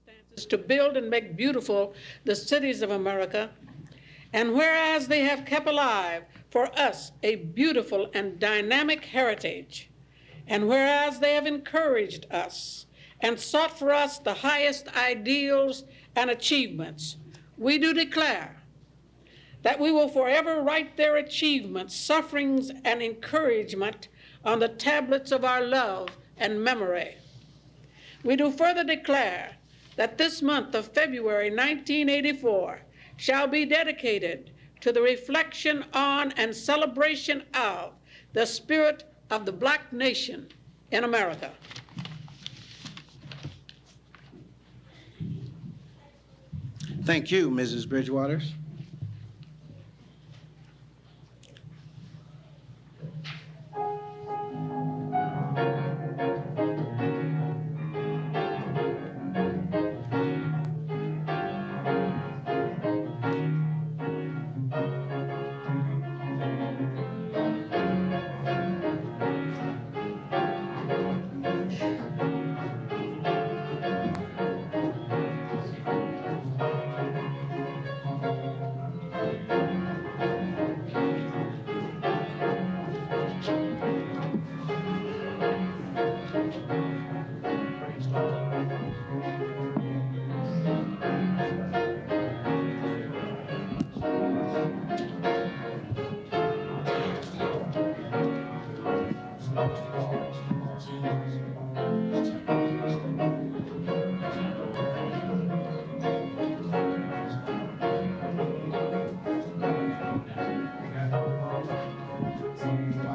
circumstances to build and make beautiful the cities of America, and whereas they have kept alive for us a beautiful and dynamic heritage, and whereas they have encouraged us and sought for us the highest ideals and achievements, we do declare that we will forever write their achievements, sufferings, and encouragement on the tablets of our love and memory. We do further declare that this month of February 1984 shall be dedicated to the reflection on and celebration of the spirit of the Black nation in America. Thank you, Mrs. Bridgewaters.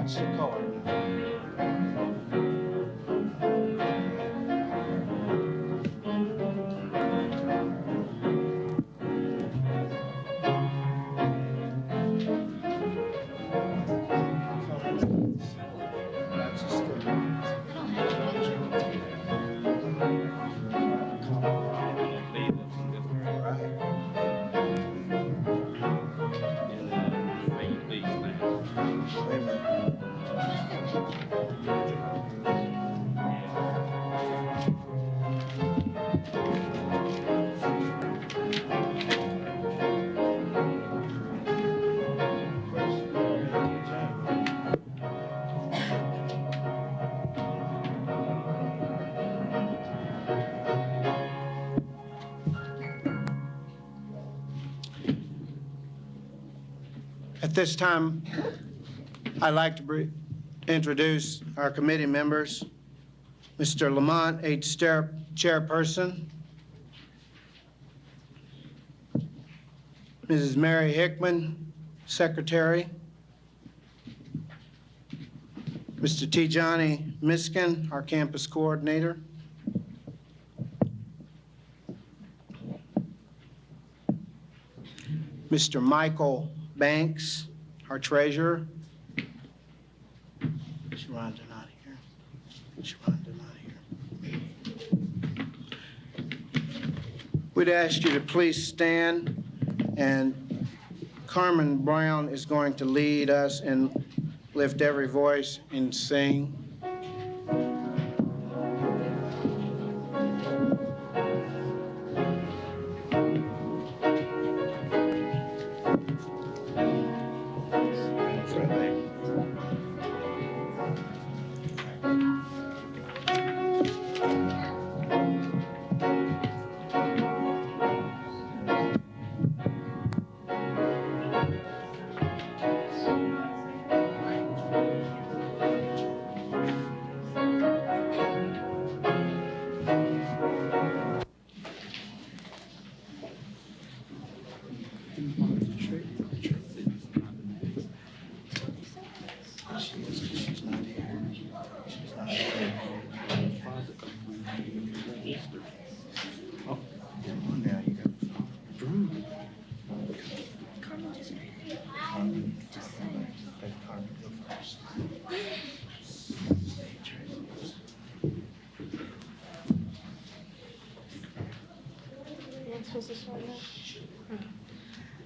Watch the color. At this time, I'd like to introduce our committee members. Mr. Lamont H. Stirrup, Chairperson. Mrs. Mary Hickman, Secretary. Mr. T. Johnny Miskin, our Campus Coordinator. Mr. Michael Banks, our Treasurer. Sharonda not here. Sharonda not here. We'd ask you to please stand, and Carmen Brown is going to lead us and lift every voice and sing.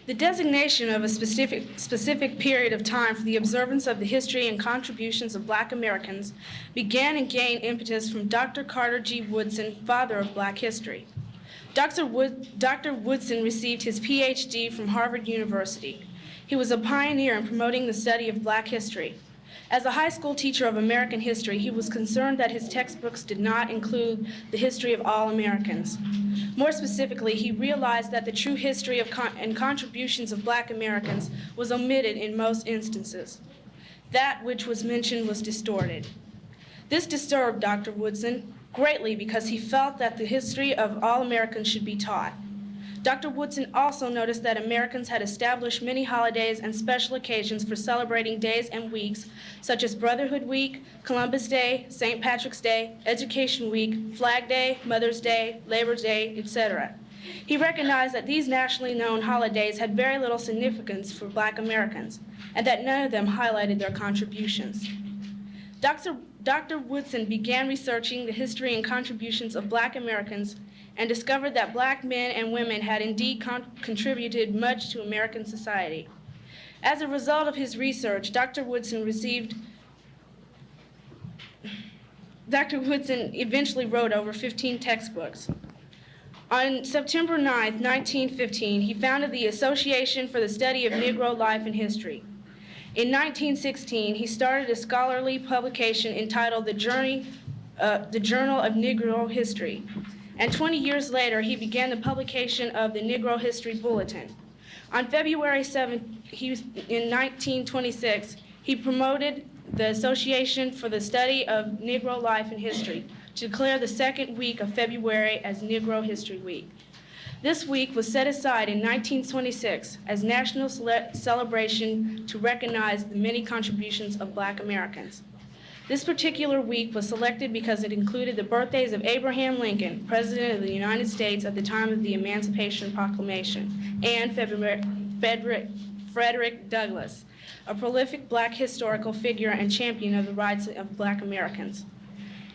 The designation of a specific period of time for the observance of the history and contributions of Black Americans began and gained impetus from Dr. Carter G. Woodson, father of Black history. Dr. Woodson received his PhD from Harvard University. He was a pioneer in promoting the study of Black history. As a high school teacher of American history, he was concerned that his textbooks did not include the history of all Americans. More specifically, he realized that the true history and contributions of Black Americans was omitted in most instances. That which was mentioned was distorted. This disturbed Dr. Woodson greatly because he felt that the history of all Americans should be taught. Dr. Woodson also noticed that Americans had established many holidays and special occasions for celebrating days and weeks, such as Brotherhood Week, Columbus Day, St. Patrick's Day, Education Week, Flag Day, Mother's Day, Labor Day, etc. He recognized that these nationally known holidays had very little significance for Black Americans, and that none of them highlighted their contributions. Dr. Woodson began researching the history and contributions of Black Americans and discovered that Black men and women had indeed contributed much to American society. As a result of his research, Dr. Woodson eventually wrote over 15 textbooks. On September 9, 1915, he founded the Association for the Study of Negro Life and History. In 1916, he started a scholarly publication entitled The Journal of Negro History. And 20 years later, he began the publication of the Negro History Bulletin. On February 7, in 1926, he promoted the Association for the Study of Negro Life and History to declare the second week of February as Negro History Week. This week was set aside in 1926 as national celebration to recognize the many contributions of Black Americans. This particular week was selected because it included the birthdays of Abraham Lincoln, President of the United States at the time of the Emancipation Proclamation, and Frederick Douglass, a prolific Black historical figure and champion of the rights of Black Americans.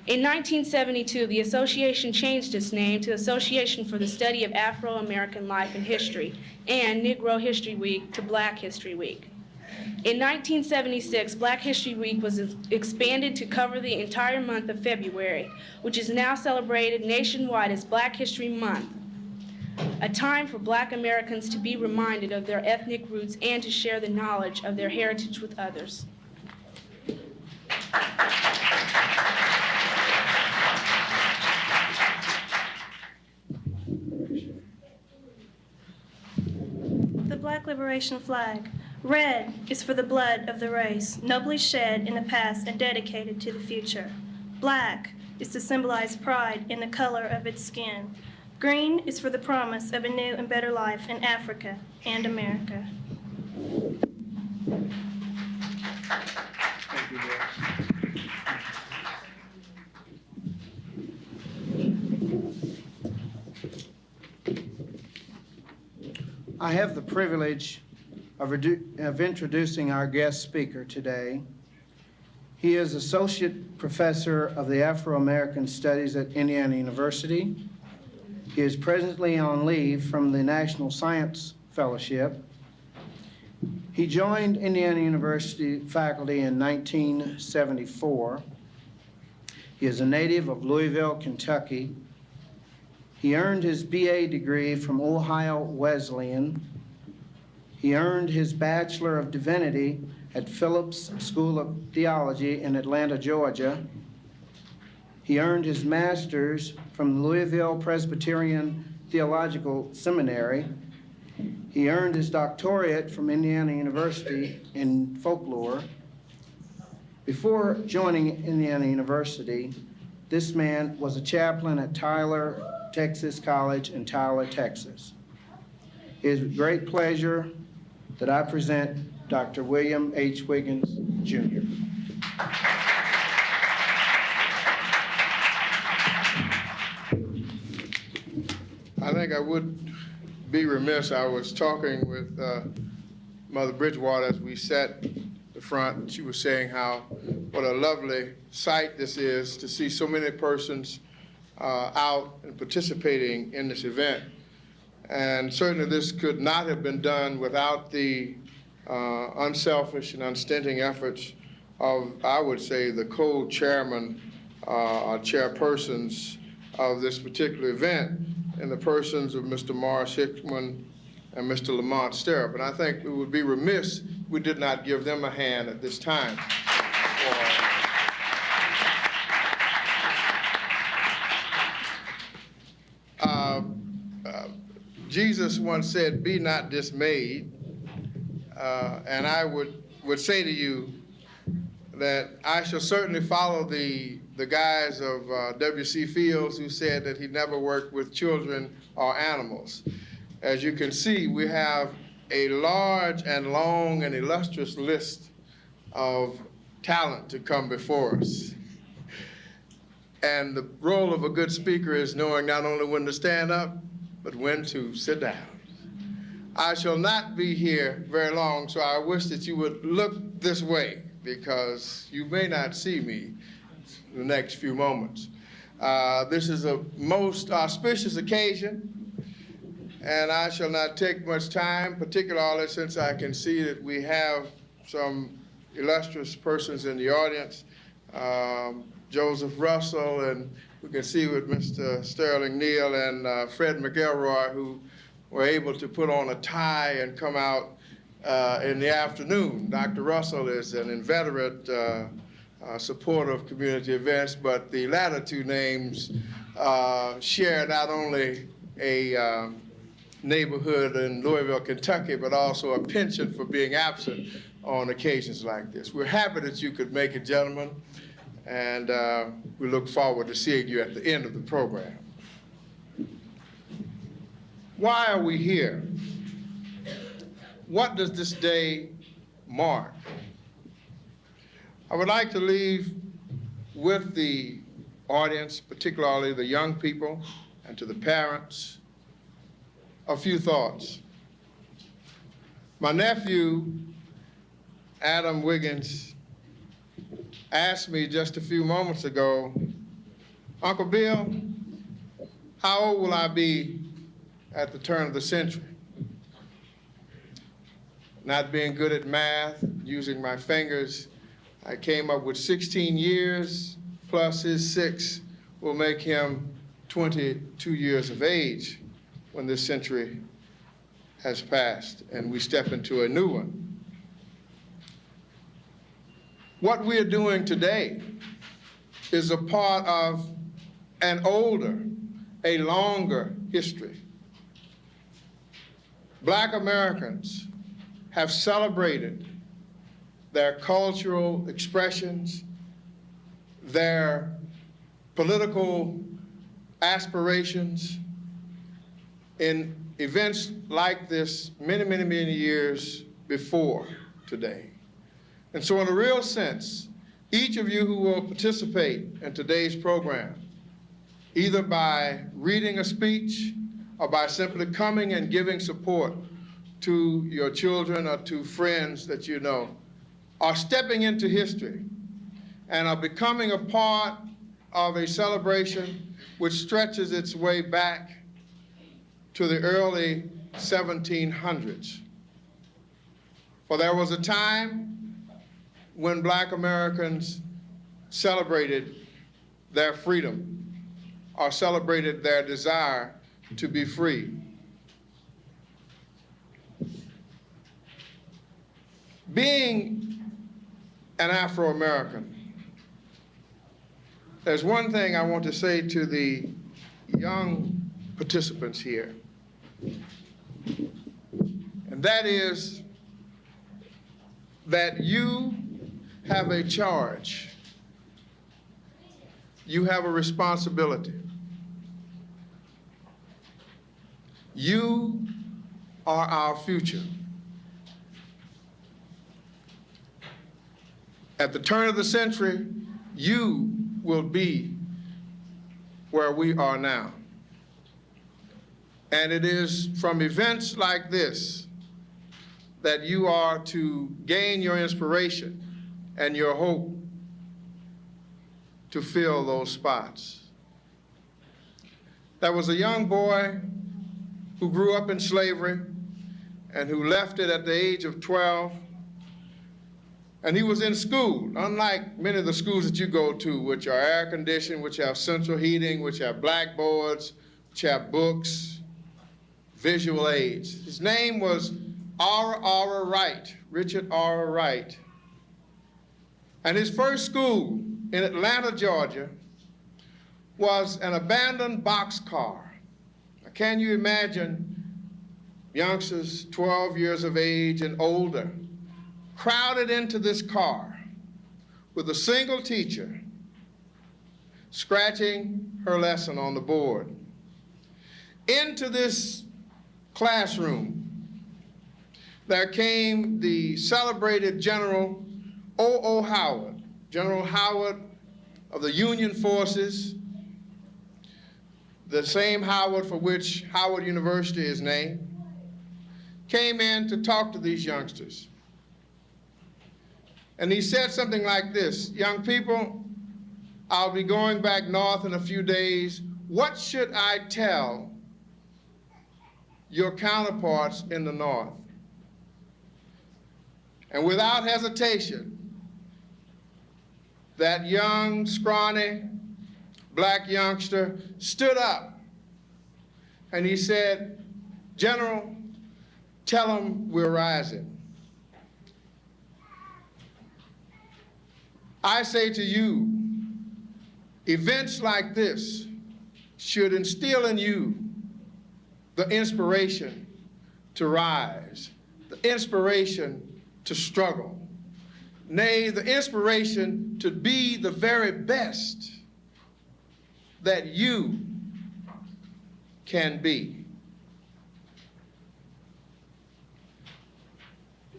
In 1972, the association changed its name to Association for the Study of Afro-American Life and History and Negro History Week to Black History Week. In 1976, Black History Week was expanded to cover the entire month of February, which is now celebrated nationwide as Black History Month, a time for Black Americans to be reminded of their ethnic roots and to share the knowledge of their heritage with others. The Black Liberation Flag. Red is for the blood of the race, nobly shed in the past and dedicated to the future. Black is to symbolize pride in the color of its skin. Green is for the promise of a new and better life in Africa and America. Thank you, Bill. I have the privilege of introducing our guest speaker today. He is Associate Professor of the Afro-American Studies at Indiana University. He is presently on leave from the National Science Fellowship. He joined Indiana University faculty in 1974. He is a native of Louisville, Kentucky. He earned his BA degree from Ohio Wesleyan. He earned his Bachelor of Divinity at Phillips School of Theology in Atlanta, Georgia. He earned his Master's from Louisville Presbyterian Theological Seminary. He earned his doctorate from Indiana University in folklore. Before joining Indiana University, this man was a chaplain at Tyler, Texas College in Tyler, Texas. It is with great pleasure that I present Dr. William H. Wiggins, Jr. I think I would be remiss. I was talking with Mother Bridgewater as we sat the front. She was saying what a lovely sight this is to see so many persons out and participating in this event. And certainly this could not have been done without the unselfish and unstinting efforts of, I would say, the co-chairman or chairpersons of this particular event. in the persons of Mr. Morris Hickman and Mr. Lamont Sterrup. And I think it would be remiss if we did not give them a hand at this time. Jesus once said, "Be not dismayed," and I would say to you that I shall certainly follow the guise of W.C. Fields, who said that he never worked with children or animals. As you can see, we have a large and long and illustrious list of talent to come before us. And the role of a good speaker is knowing not only when to stand up, but when to sit down. I shall not be here very long, so I wish that you would look this way, because you may not see me in the next few moments. This is a most auspicious occasion, and I shall not take much time, particularly since I can see that we have some illustrious persons in the audience. Joseph Russell, and we can see with Mr. Sterling Neal and Fred McElroy, who were able to put on a tie and come out in the afternoon. Dr. Russell is an inveterate supporter of community events, but the latter two names share not only a neighborhood in Louisville, Kentucky, but also a penchant for being absent on occasions like this. We're happy that you could make it, gentlemen, and we look forward to seeing you at the end of the program. Why are we here? What does this day mark? I would like to leave with the audience, particularly the young people and to the parents, a few thoughts. My nephew, Adam Wiggins, asked me just a few moments ago, "Uncle Bill, how old will I be at the turn of the century?" Not being good at math, using my fingers, I came up with 16 years plus his 6 will make him 22 years of age when this century has passed and we step into a new one. What we are doing today is a part of an older, a longer history. Black Americans have celebrated their cultural expressions, their political aspirations in events like this many, many, many years before today. And so in a real sense, each of you who will participate in today's program, either by reading a speech or by simply coming and giving support to your children or to friends that you know, are stepping into history and are becoming a part of a celebration which stretches its way back to the early 1700s. For there was a time when Black Americans celebrated their freedom or celebrated their desire to be free. Being an Afro-American, there's one thing I want to say to the young participants here, and that is that you have a charge. You have a responsibility. You are our future. At the turn of the century, you will be where we are now. And it is from events like this that you are to gain your inspiration and your hope to fill those spots. There was a young boy who grew up in slavery and who left it at the age of 12. And he was in school, unlike many of the schools that you go to, which are air-conditioned, which have central heating, which have blackboards, chapbooks, visual aids. His name was R. Wright, Richard R. Wright. And his first school in Atlanta, Georgia, was an abandoned boxcar. Now, can you imagine youngsters 12 years of age and older crowded into this car with a single teacher scratching her lesson on the board? Into this classroom there came the celebrated General O. Howard, General Howard of the Union forces, the same Howard for which Howard University is named, came in to talk to these youngsters. And he said something like this: young people, I'll be going back north in a few days. What should I tell your counterparts in the north? And without hesitation, that young, scrawny, black youngster stood up and he said, General, tell them we're rising. I say to you, events like this should instill in you the inspiration to rise, the inspiration to struggle, nay, the inspiration to be the very best that you can be.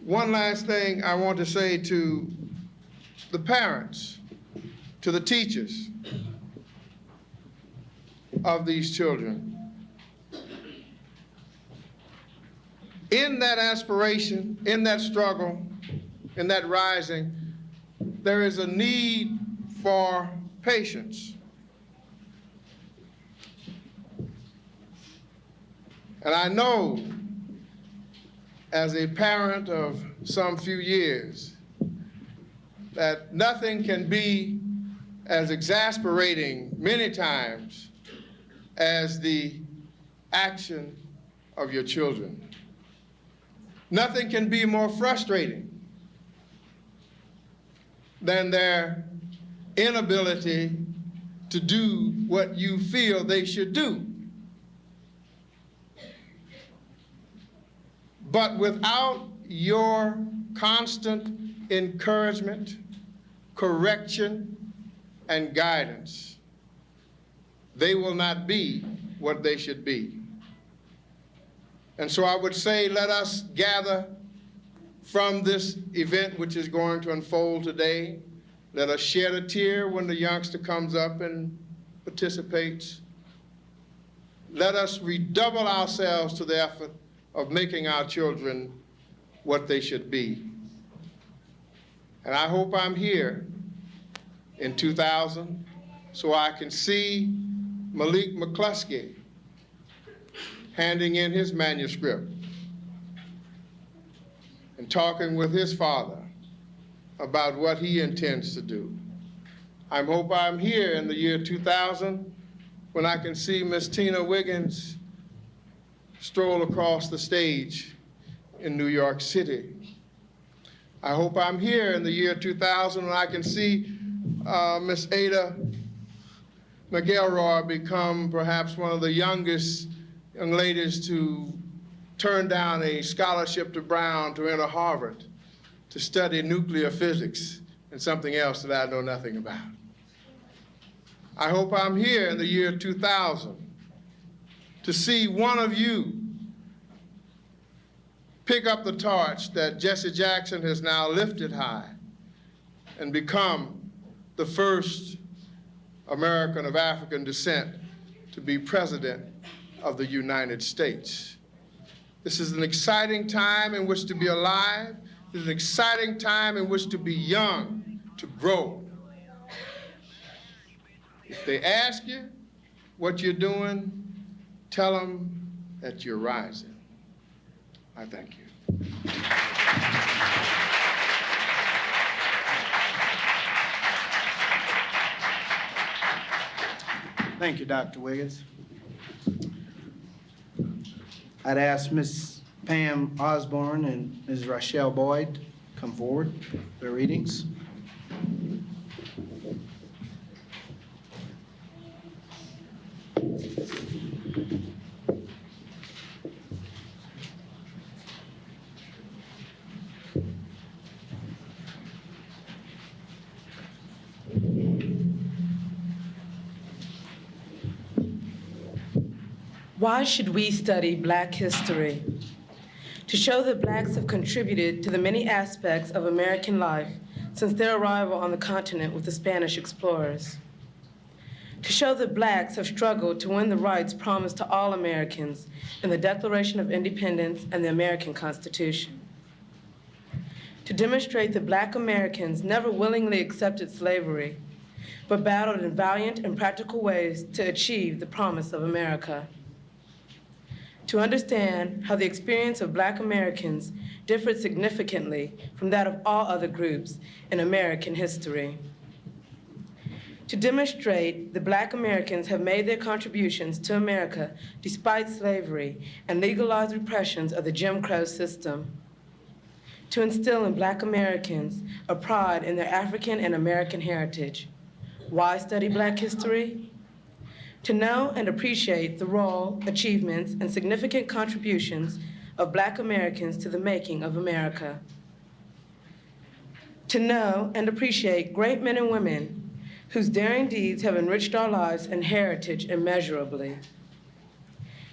One last thing I want to say to the parents, to the teachers of these children. In that aspiration, in that struggle, in that rising, there is a need for patience. And I know, as a parent of some few years, that nothing can be as exasperating many times as the action of your children. Nothing can be more frustrating than their inability to do what you feel they should do. But without your constant encouragement, correction, and guidance, they will not be what they should be. And so I would say, let us gather from this event which is going to unfold today. Let us shed a tear when the youngster comes up and participates. Let us redouble ourselves to the effort of making our children what they should be. And I hope I'm here in 2000 so I can see Malik McCluskey handing in his manuscript and talking with his father about what he intends to do. I hope I'm here in the year 2000 when I can see Miss Tina Wiggins stroll across the stage in New York City. I hope I'm here in the year 2000 when I can see Miss Ada McElroy become perhaps one of the youngest young ladies to turn down a scholarship to Brown to enter Harvard to study nuclear physics and something else that I know nothing about. I hope I'm here in the year 2000 to see one of you pick up the torch that Jesse Jackson has now lifted high and become the first American of African descent to be president of the United States. This is an exciting time in which to be alive. This is an exciting time in which to be young, to grow. If they ask you what you're doing, tell them that you're rising. I thank you. Thank you, Dr. Wiggins. I'd ask Ms. Pam Osborne and Ms. Rochelle Boyd to come forward for their readings. Why should we study Black history? To show that Blacks have contributed to the many aspects of American life since their arrival on the continent with the Spanish explorers. To show that Blacks have struggled to win the rights promised to all Americans in the Declaration of Independence and the American Constitution. To demonstrate that Black Americans never willingly accepted slavery, but battled in valiant and practical ways to achieve the promise of America. To understand how the experience of Black Americans differed significantly from that of all other groups in American history. To demonstrate that Black Americans have made their contributions to America despite slavery and legalized repressions of the Jim Crow system. To instill in Black Americans a pride in their African and American heritage. Why study Black history? To know and appreciate the role, achievements, and significant contributions of Black Americans to the making of America. To know and appreciate great men and women whose daring deeds have enriched our lives and heritage immeasurably.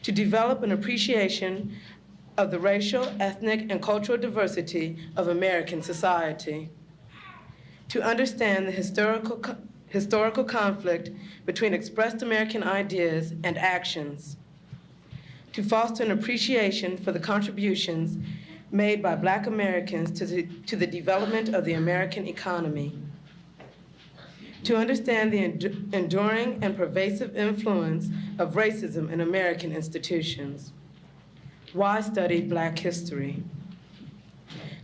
To develop an appreciation of the racial, ethnic, and cultural diversity of American society. To understand the historical conflict between expressed American ideas and actions, to foster an appreciation for the contributions made by Black Americans to the development of the American economy, to understand the enduring and pervasive influence of racism in American institutions. Why study Black history?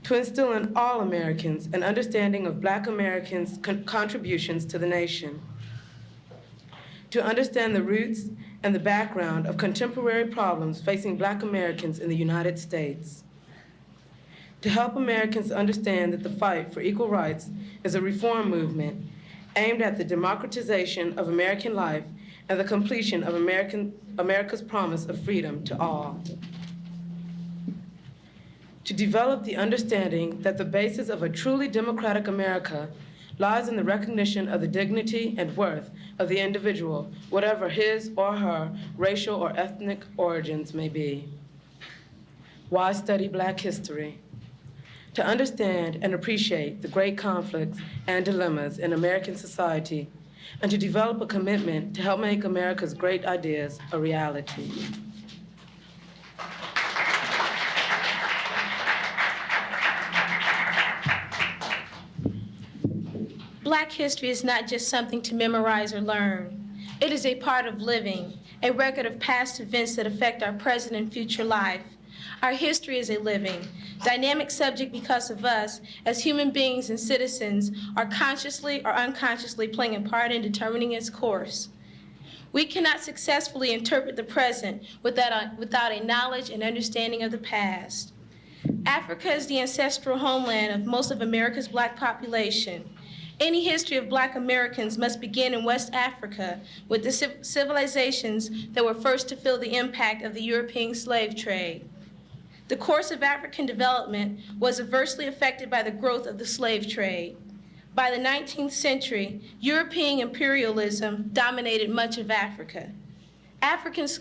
To instill in all Americans an understanding of Black Americans' contributions to the nation. To understand the roots and the background of contemporary problems facing Black Americans in the United States. To help Americans understand that the fight for equal rights is a reform movement aimed at the democratization of American life and the completion of America's promise of freedom to all. To develop the understanding that the basis of a truly democratic America lies in the recognition of the dignity and worth of the individual, whatever his or her racial or ethnic origins may be. Why study Black history? To understand and appreciate the great conflicts and dilemmas in American society, and to develop a commitment to help make America's great ideas a reality. Black history is not just something to memorize or learn. It is a part of living, a record of past events that affect our present and future life. Our history is a living, dynamic subject because of us, as human beings and citizens, are consciously or unconsciously playing a part in determining its course. We cannot successfully interpret the present without a knowledge and understanding of the past. Africa is the ancestral homeland of most of America's Black population. Any history of Black Americans must begin in West Africa with the civilizations that were first to feel the impact of the European slave trade. The course of African development was adversely affected by the growth of the slave trade. By the 19th century, European imperialism dominated much of Africa. Africans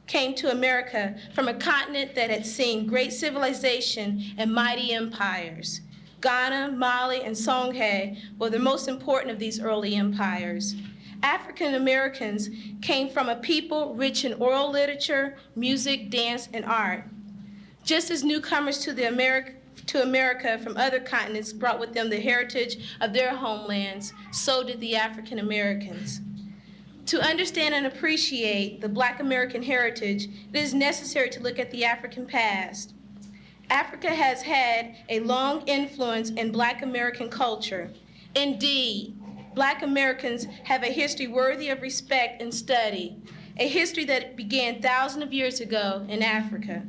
came to America from a continent that had seen great civilization and mighty empires. Ghana, Mali, and Songhai were the most important of these early empires. African Americans came from a people rich in oral literature, music, dance, and art. Just as newcomers to America from other continents brought with them the heritage of their homelands, so did the African Americans. To understand and appreciate the Black American heritage, it is necessary to look at the African past. Africa has had a long influence in Black American culture. Indeed, Black Americans have a history worthy of respect and study, a history that began thousands of years ago in Africa.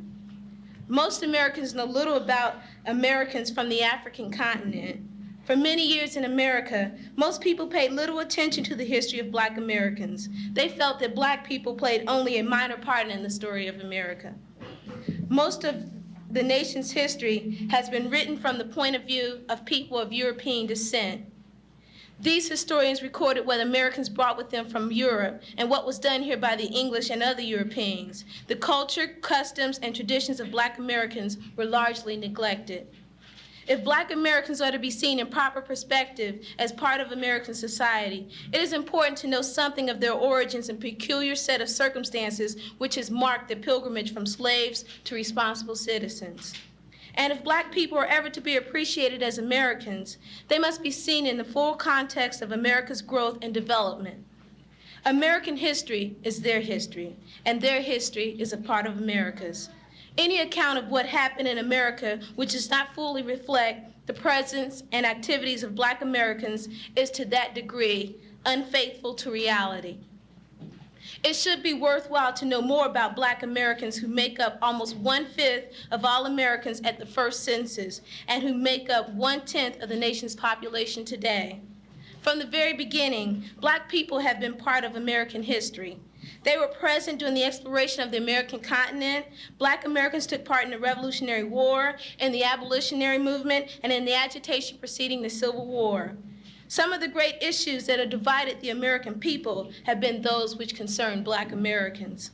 Most Americans know little about Americans from the African continent. For many years in America, most people paid little attention to the history of Black Americans. They felt that Black people played only a minor part in the story of America. Most of the nation's history has been written from the point of view of people of European descent. These historians recorded what Americans brought with them from Europe and what was done here by the English and other Europeans. The culture, customs, and traditions of Black Americans were largely neglected. If Black Americans are to be seen in proper perspective as part of American society, it is important to know something of their origins and peculiar set of circumstances which has marked the pilgrimage from slaves to responsible citizens. And if Black people are ever to be appreciated as Americans, they must be seen in the full context of America's growth and development. American history is their history, and their history is a part of America's. Any account of what happened in America which does not fully reflect the presence and activities of Black Americans is to that degree unfaithful to reality. It should be worthwhile to know more about Black Americans who make up almost 1/5 of all Americans at the first census and who make up 1/10 of the nation's population today. From the very beginning, Black people have been part of American history. They were present during the exploration of the American continent. Black Americans took part in the Revolutionary War, in the abolitionary movement, and in the agitation preceding the Civil War. Some of the great issues that have divided the American people have been those which concern Black Americans.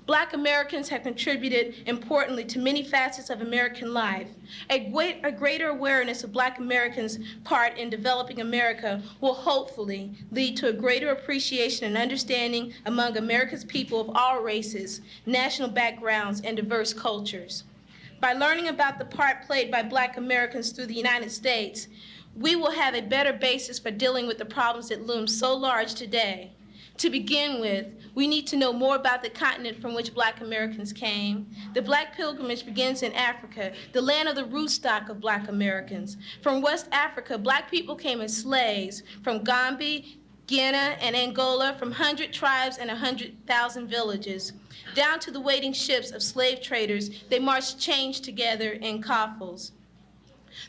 Black Americans have contributed importantly to many facets of American life. A greater awareness of Black Americans' part in developing America will hopefully lead to a greater appreciation and understanding among America's people of all races, national backgrounds, and diverse cultures. By learning about the part played by Black Americans through the United States, we will have a better basis for dealing with the problems that loom so large today. To begin with, we need to know more about the continent from which Black Americans came. The Black pilgrimage begins in Africa, the land of the rootstock of Black Americans. From West Africa, Black people came as slaves from Gambia, Guinea, and Angola, from 100 tribes and 100,000 villages. Down to the waiting ships of slave traders, they marched chains together in coffles.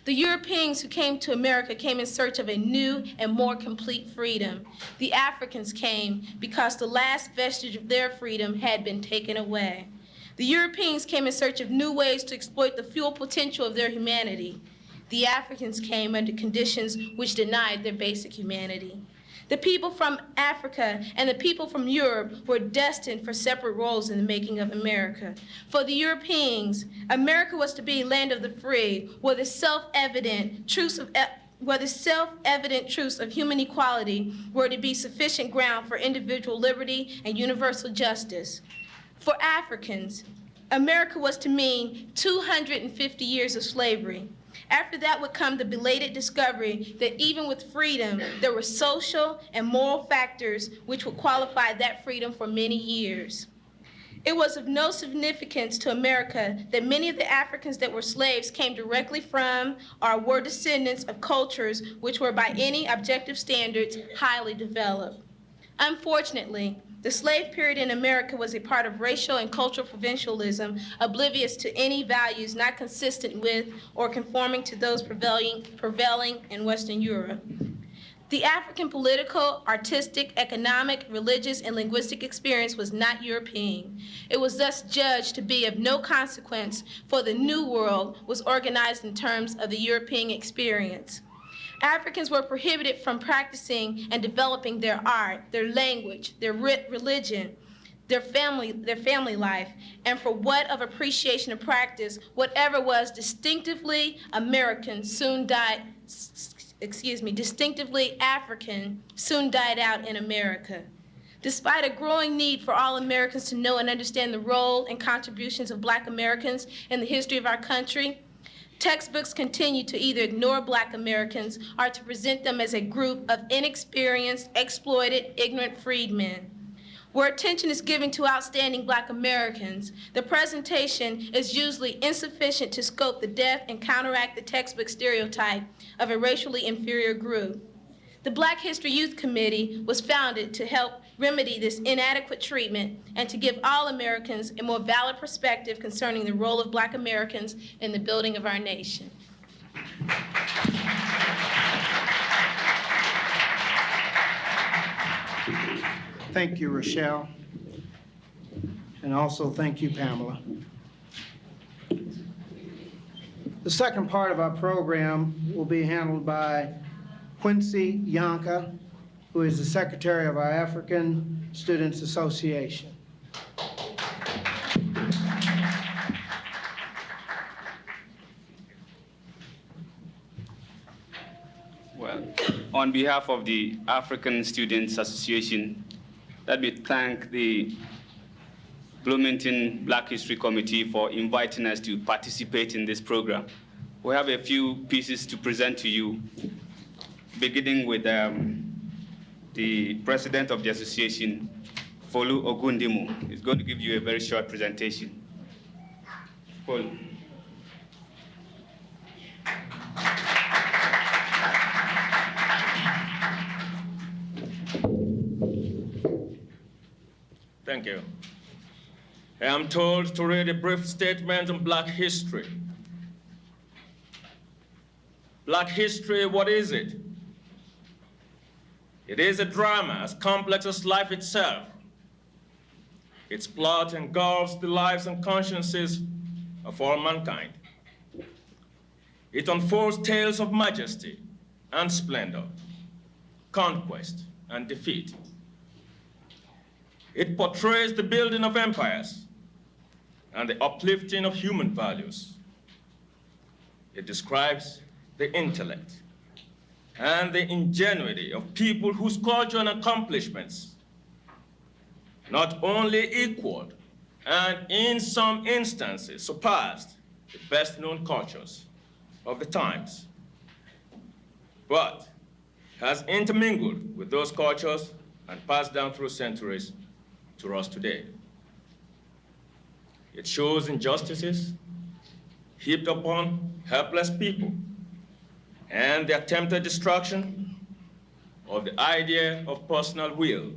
The Europeans who came to America came in search of a new and more complete freedom. The Africans came because the last vestige of their freedom had been taken away. The Europeans came in search of new ways to exploit the full potential of their humanity. The Africans came under conditions which denied their basic humanity. The people from Africa and the people from Europe were destined for separate roles in the making of America. For the Europeans, America was to be a land of the free, where the self-evident truths of human equality were to be sufficient ground for individual liberty and universal justice. For Africans, America was to mean 250 years of slavery. After that would come the belated discovery that even with freedom, there were social and moral factors which would qualify that freedom for many years. It was of no significance to America that many of the Africans that were slaves came directly from or were descendants of cultures which were by any objective standards highly developed. Unfortunately, the slave period in America was a part of racial and cultural provincialism, oblivious to any values not consistent with or conforming to those prevailing in Western Europe. The African political, artistic, economic, religious, and linguistic experience was not European. It was thus judged to be of no consequence, for the New World was organized in terms of the European experience. Africans were prohibited from practicing and developing their art, their language, their religion, their family life, and for what of appreciation and practice, whatever was distinctively American distinctively African soon died out in America. Despite a growing need for all Americans to know and understand the role and contributions of Black Americans in the history of our country, textbooks continue to either ignore Black Americans or to present them as a group of inexperienced, exploited, ignorant freedmen. Where attention is given to outstanding Black Americans, the presentation is usually insufficient to scope the depth and counteract the textbook stereotype of a racially inferior group. The Black History Youth Committee was founded to help remedy this inadequate treatment and to give all Americans a more valid perspective concerning the role of Black Americans in the building of our nation. Thank you, Rochelle. And also thank you, Pamela. The second part of our program will be handled by Quincy Yanka, who is the Secretary of our African Students Association. Well, on behalf of the African Students Association, let me thank the Bloomington Black History Committee for inviting us to participate in this program. We have a few pieces to present to you, beginning with the president of the association, Folu Ogundimu. He's going to give you a very short presentation. Folu. Thank you. I am told to read a brief statement on Black history. Black history, what is it? It is a drama as complex as life itself. Its plot engulfs the lives and consciences of all mankind. It unfolds tales of majesty and splendor, conquest and defeat. It portrays the building of empires and the uplifting of human values. It describes the intellect and the ingenuity of people whose culture and accomplishments not only equaled and in some instances surpassed the best-known cultures of the times, but has intermingled with those cultures and passed down through centuries to us today. It shows injustices heaped upon helpless people and the attempted destruction of the idea of personal will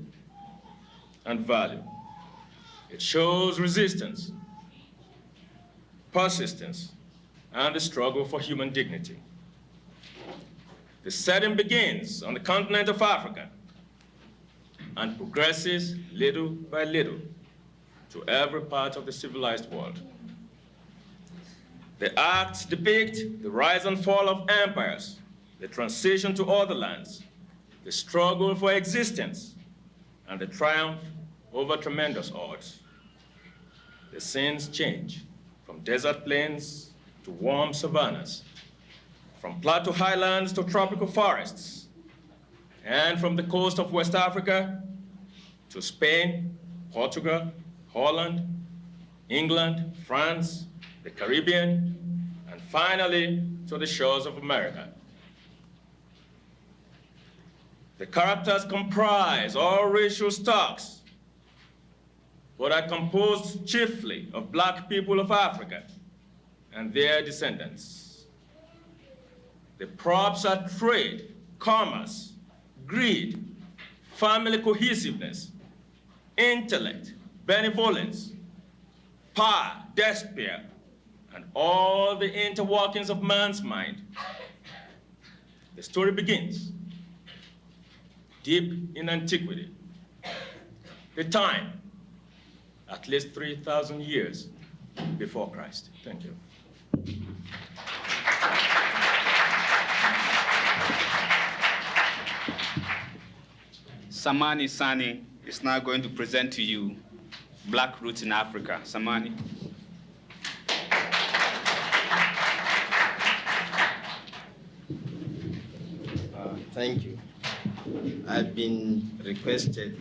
and value. It shows resistance, persistence, and the struggle for human dignity. The setting begins on the continent of Africa and progresses little by little to every part of the civilized world. The acts depict the rise and fall of empires, the transition to other lands, the struggle for existence, and the triumph over tremendous odds. The scenes change from desert plains to warm savannas, from plateau highlands to tropical forests, and from the coast of West Africa to Spain, Portugal, Holland, England, France, the Caribbean, and finally to the shores of America. The characters comprise all racial stocks, but are composed chiefly of Black people of Africa and their descendants. The props are trade, commerce, greed, family cohesiveness, intellect, benevolence, power, despair, and all the interworkings of man's mind. The story begins deep in antiquity. The time, at least 3,000 years before Christ. Thank you. Samani Sani is now going to present to you Black Roots in Africa. Samani. Thank you. I've been requested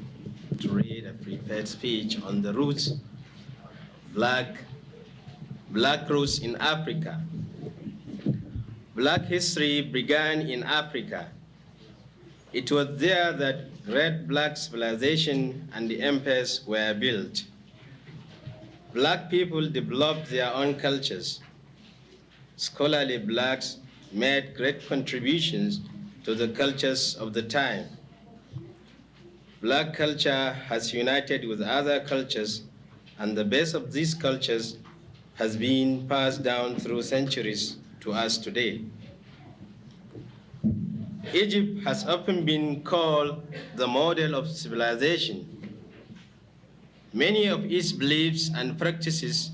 to read a prepared speech on the roots, Black roots in Africa. Black history began in Africa. It was there that great Black civilization and the empires were built. Black people developed their own cultures. Scholarly Blacks made great contributions to the cultures of the time. Black culture has united with other cultures, and the best of these cultures has been passed down through centuries to us today. Egypt has often been called the model of civilization. Many of its beliefs and practices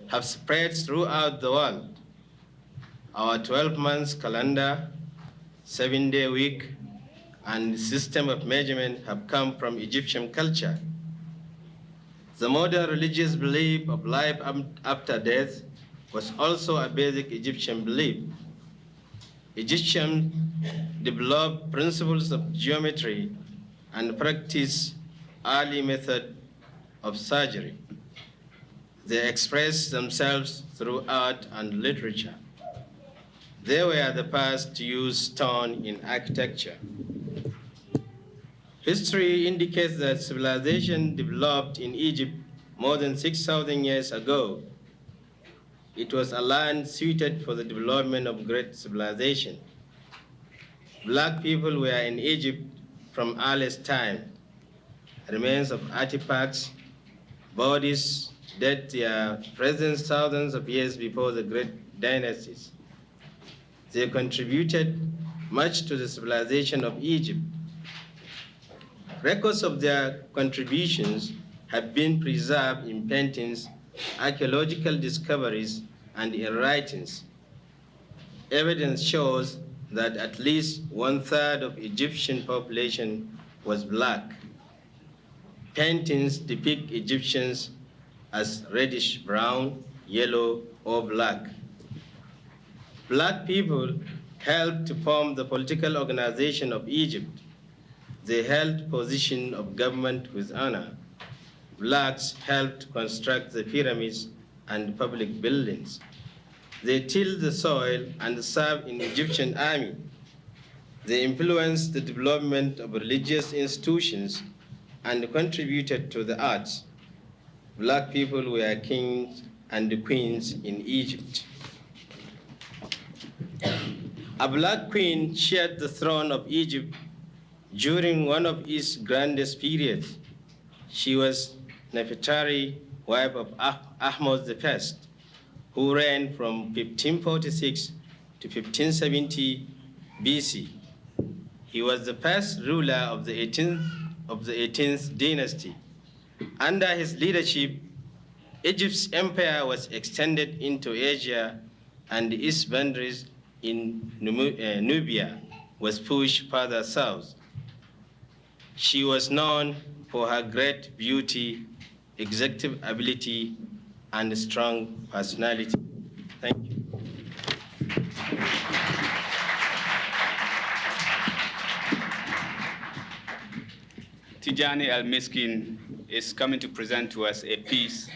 have spread throughout the world. Our 12-month calendar, 7-day week, and system of measurement have come from Egyptian culture. The modern religious belief of life after death was also a basic Egyptian belief. Egyptians developed principles of geometry and practiced early method of surgery. They expressed themselves through art and literature. They were the first to use stone in architecture. History indicates that civilization developed in Egypt more than 6,000 years ago. It was a land suited for the development of great civilization. Black people were in Egypt from earliest time. Remains of artifacts, bodies date their presence thousands of years before the great dynasties. They contributed much to the civilization of Egypt. Records of their contributions have been preserved in paintings, archaeological discoveries, and in writings. Evidence shows that at least 1/3 of Egyptian population was black. Paintings depict Egyptians as reddish brown, yellow, or black. Black people helped to form the political organization of Egypt. They held position of government with honor. Blacks helped construct the pyramids and public buildings. They tilled the soil and served in the Egyptian army. They influenced the development of religious institutions and contributed to the arts. Black people were kings and queens in Egypt. A black queen shared the throne of Egypt during one of its grandest periods. She was Nefertari, wife of Ahmose I, who reigned from 1546 to 1570 BC. He was the first ruler of the 18th dynasty. Under his leadership, Egypt's empire was extended into Asia, and its boundaries in Nubia was pushed further south. She was known for her great beauty, executive ability, and strong personality. Thank you. Tijani Al-Miskin is coming to present to us a piece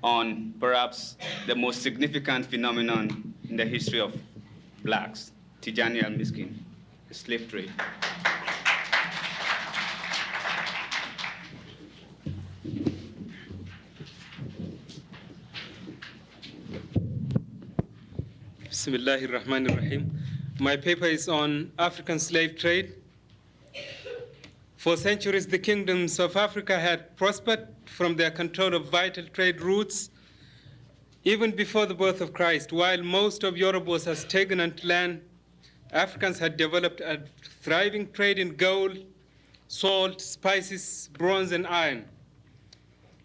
on perhaps the most significant phenomenon in the history of blacks. Tijani Al-Miskin, the slave trade. Bismillahir Rahmanir Rahim. My paper is on African slave trade. For centuries, the kingdoms of Africa had prospered from their control of vital trade routes, even before the birth of Christ. While most of Europe was a stagnant land, Africans had developed a thriving trade in gold, salt, spices, bronze, and iron.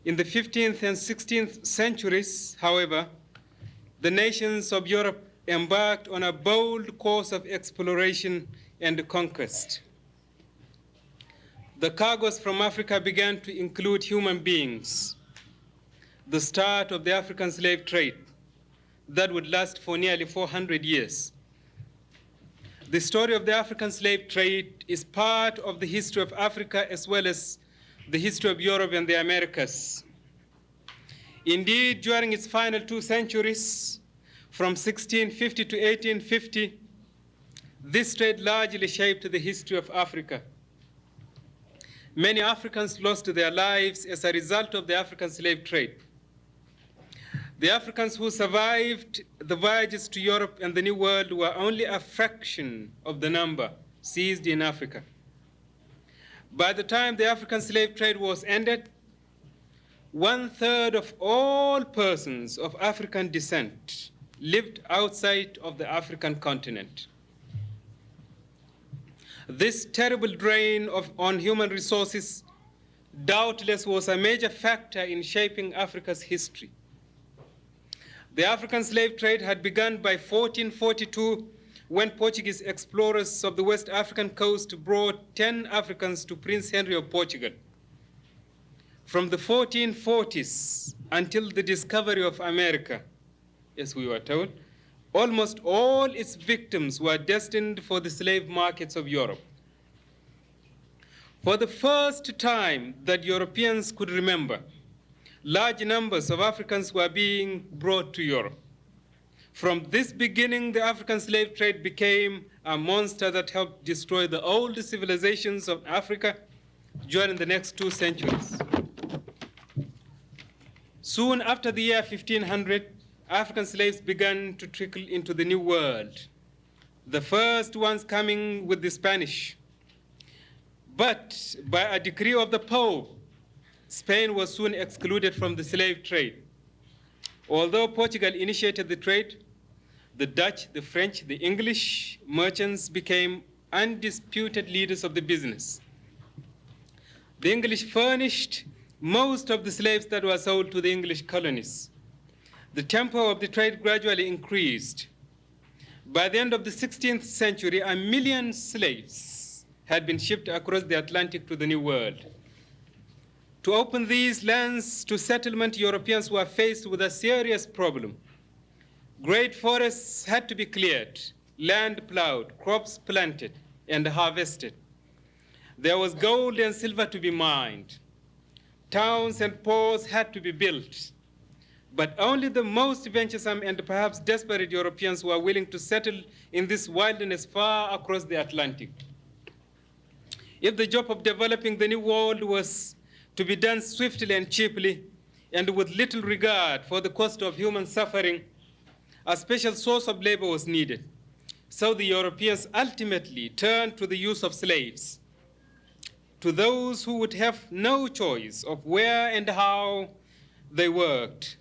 In the 15th and 16th centuries, however, the nations of Europe embarked on a bold course of exploration and conquest. The cargoes from Africa began to include human beings, the start of the African slave trade that would last for nearly 400 years. The story of the African slave trade is part of the history of Africa as well as the history of Europe and the Americas. Indeed, during its final 2 centuries, from 1650 to 1850, this trade largely shaped the history of Africa. Many Africans lost their lives as a result of the African slave trade. The Africans who survived the voyages to Europe and the New World were only a fraction of the number seized in Africa. By the time the African slave trade was ended, 1/3 of all persons of African descent lived outside of the African continent. This terrible drain on human resources doubtless was a major factor in shaping Africa's history. The African slave trade had begun by 1442 when Portuguese explorers of the West African coast brought 10 Africans to Prince Henry of Portugal. From the 1440s until the discovery of America, as we were told, almost all its victims were destined for the slave markets of Europe. For the first time that Europeans could remember, large numbers of Africans were being brought to Europe. From this beginning, the African slave trade became a monster that helped destroy the old civilizations of Africa during the next 2 centuries. Soon after the year 1500, African slaves began to trickle into the New World, the first ones coming with the Spanish. But by a decree of the Pope, Spain was soon excluded from the slave trade. Although Portugal initiated the trade, the Dutch, the French, the English merchants became undisputed leaders of the business. The English furnished most of the slaves that were sold to the English colonies. The tempo of the trade gradually increased. By the end of the 16th century, 1 million slaves had been shipped across the Atlantic to the New World. To open these lands to settlement, Europeans were faced with a serious problem. Great forests had to be cleared, land plowed, crops planted, and harvested. There was gold and silver to be mined. Towns and ports had to be built. But only the most venturesome and perhaps desperate Europeans were willing to settle in this wilderness far across the Atlantic. If the job of developing the New World was to be done swiftly and cheaply, and with little regard for the cost of human suffering, a special source of labor was needed. So the Europeans ultimately turned to the use of slaves. To those who would have no choice of where and how they worked,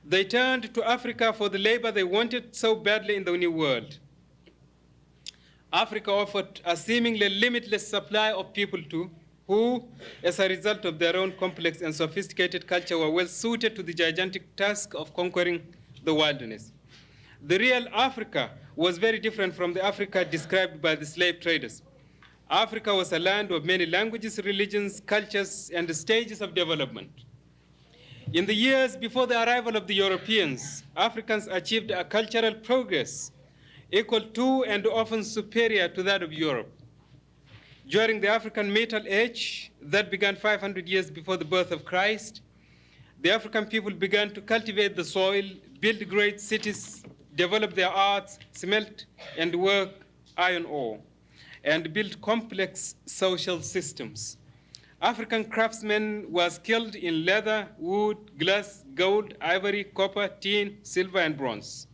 they turned to Africa for the labor they wanted so badly in the New World. Africa offered a seemingly limitless supply of people who, as a result of their own complex and sophisticated culture, were well suited to the gigantic task of conquering the wilderness. The real Africa was very different from the Africa described by the slave traders. Africa was a land of many languages, religions, cultures, and stages of development. In the years before the arrival of the Europeans, Africans achieved a cultural progress equal to and often superior to that of Europe. During the African Middle Age, that began 500 years before the birth of Christ, the African people began to cultivate the soil, build great cities, develop their arts, smelt and work iron ore, and build complex social systems. African craftsmen were skilled in leather, wood, glass, gold, ivory, copper, tin, silver, and bronze.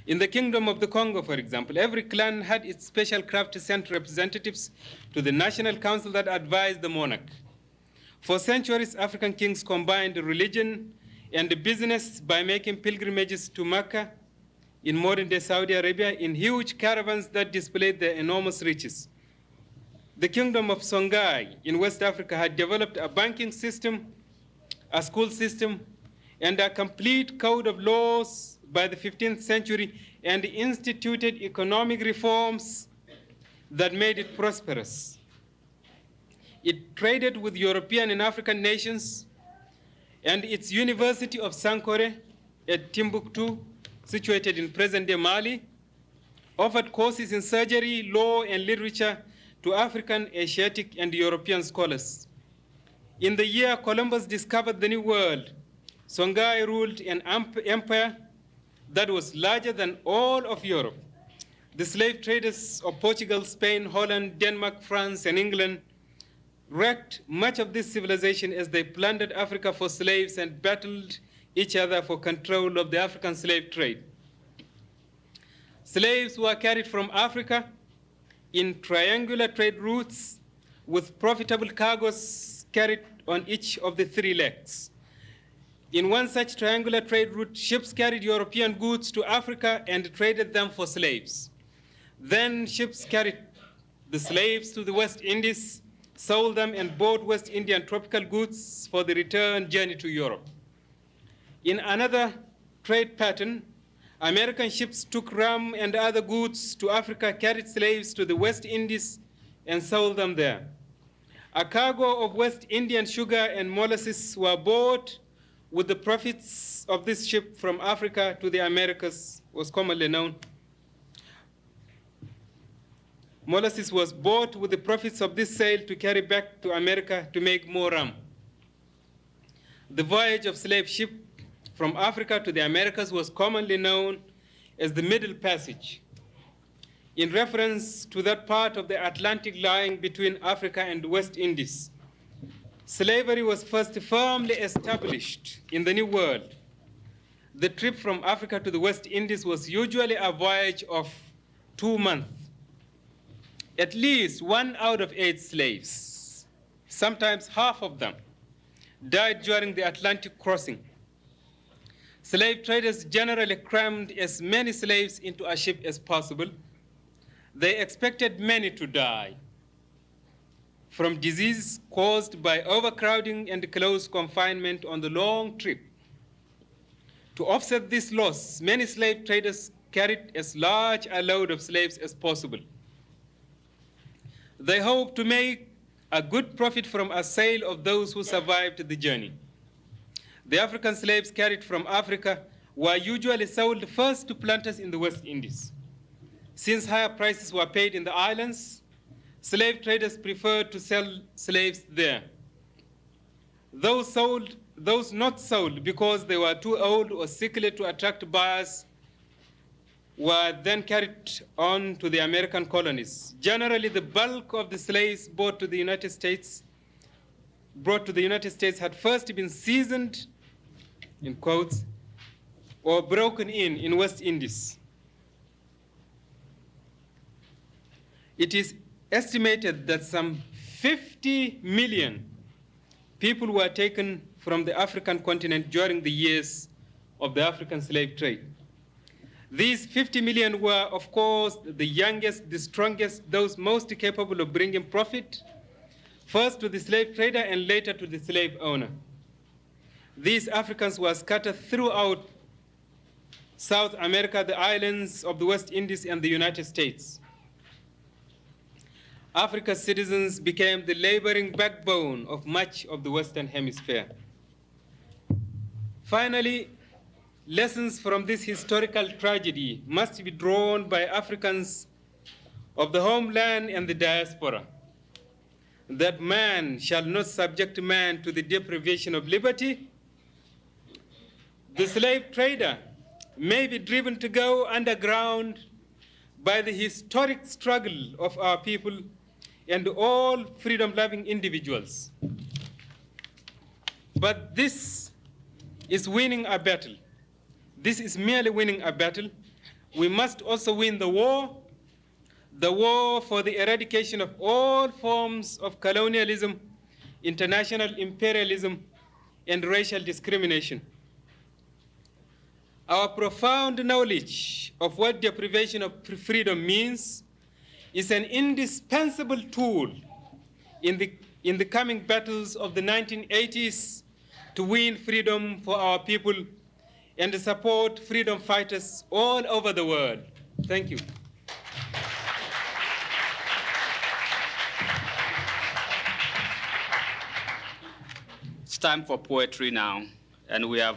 In the Kingdom of the Congo, for example, every clan had its special craft sent representatives to the National Council that advised the monarch. For centuries, African kings combined religion and business by making pilgrimages to Mecca in modern-day Saudi Arabia in huge caravans that displayed their enormous riches. The Kingdom of Songhai in West Africa had developed a banking system, a school system, and a complete code of laws by the 15th century, and instituted economic reforms that made it prosperous. It traded with European and African nations, and its University of Sankore at Timbuktu, situated in present-day Mali, offered courses in surgery, law, and literature to African, Asiatic, and European scholars. In the year Columbus discovered the New World, Songhai ruled an empire that was larger than all of Europe. The slave traders of Portugal, Spain, Holland, Denmark, France, and England wrecked much of this civilization as they plundered Africa for slaves and battled each other for control of the African slave trade. Slaves were carried from Africa in triangular trade routes with profitable cargoes carried on each of the 3 legs. In one such triangular trade route, ships carried European goods to Africa and traded them for slaves. Then ships carried the slaves to the West Indies, sold them, and bought West Indian tropical goods for the return journey to Europe. In another trade pattern, American ships took rum and other goods to Africa, carried slaves to the West Indies, and sold them there. A cargo of West Indian sugar and molasses were bought with the profits of this ship from Africa to the Americas, was commonly known. Molasses was bought with the profits of this sale to carry back to America to make more rum. The voyage of slave ship from Africa to the Americas was commonly known as the Middle Passage, in reference to that part of the Atlantic lying between Africa and the West Indies. Slavery was first firmly established in the New World. The trip from Africa to the West Indies was usually a voyage of 2 months. At least 1 out of 8 slaves, sometimes half of them, died during the Atlantic crossing. Slave traders generally crammed as many slaves into a ship as possible. They expected many to die from disease caused by overcrowding and close confinement on the long trip. To offset this loss, many slave traders carried as large a load of slaves as possible. They hoped to make a good profit from a sale of those who survived the journey. The African slaves carried from Africa were usually sold first to planters in the West Indies. Since higher prices were paid in the islands, slave traders preferred to sell slaves there. Those not sold because they were too old or sickly to attract buyers were then carried on to the American colonies. Generally, the bulk of the slaves brought to the United States had first been seasoned, in quotes, or broken in West Indies. It is estimated that some 50 million people were taken from the African continent during the years of the African slave trade. These 50 million were, of course, the youngest, the strongest, those most capable of bringing profit, first to the slave trader and later to the slave owner. These Africans were scattered throughout South America, the islands of the West Indies, and the United States. Africa's citizens became the laboring backbone of much of the Western Hemisphere. Finally, lessons from this historical tragedy must be drawn by Africans of the homeland and the diaspora, that man shall not subject man to the deprivation of liberty. The slave trader may be driven to go underground by the historic struggle of our people and all freedom-loving individuals. But this is winning a battle. This is merely winning a battle. We must also win the war for the eradication of all forms of colonialism, international imperialism, and racial discrimination. Our profound knowledge of what deprivation of freedom means is an indispensable tool in the coming battles of the 1980s to win freedom for our people and to support freedom fighters all over the world. Thank you. It's time for poetry now, and we have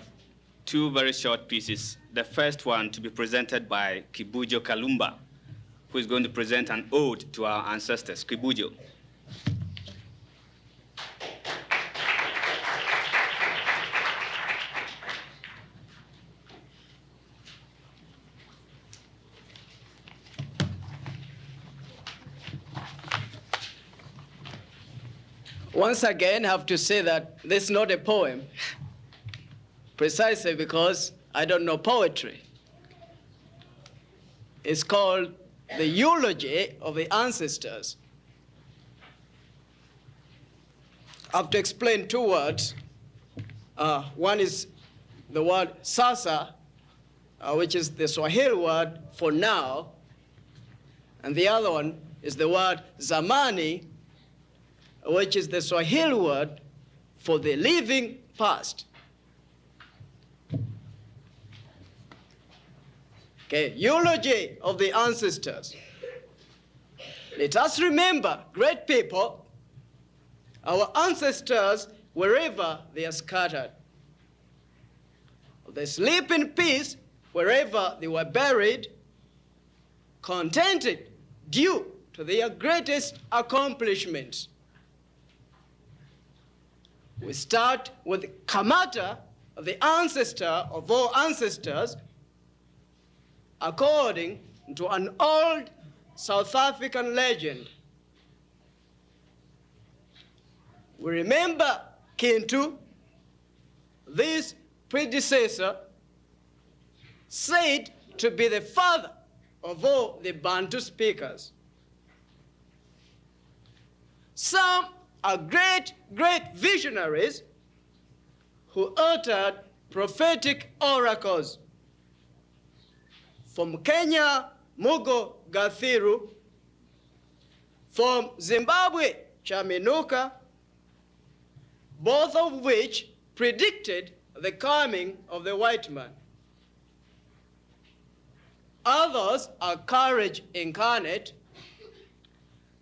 2 very short pieces. The first one to be presented by Kibujo Kalumba, who is going to present an ode to our ancestors. Kibujo. Once again, I have to say that this is not a poem, precisely because I don't know poetry. It's called the eulogy of the ancestors. have to explain two words. One is the word sasa, which is the Swahili word for now, and the other one is the word zamani, which is the Swahili word for the living past. Okay, eulogy of the ancestors. Let us remember great people, our ancestors, wherever they are scattered. They sleep in peace wherever they were buried, contented due to their greatest accomplishments. We start with Kamata, the ancestor of all ancestors, according to an old South African legend. We remember Kintu, this predecessor, said to be the father of all the Bantu speakers. Some are great, great visionaries who uttered prophetic oracles. From Kenya, Mugo Gathiru, from Zimbabwe, Chaminuka, both of which predicted the coming of the white man. Others are courage incarnate.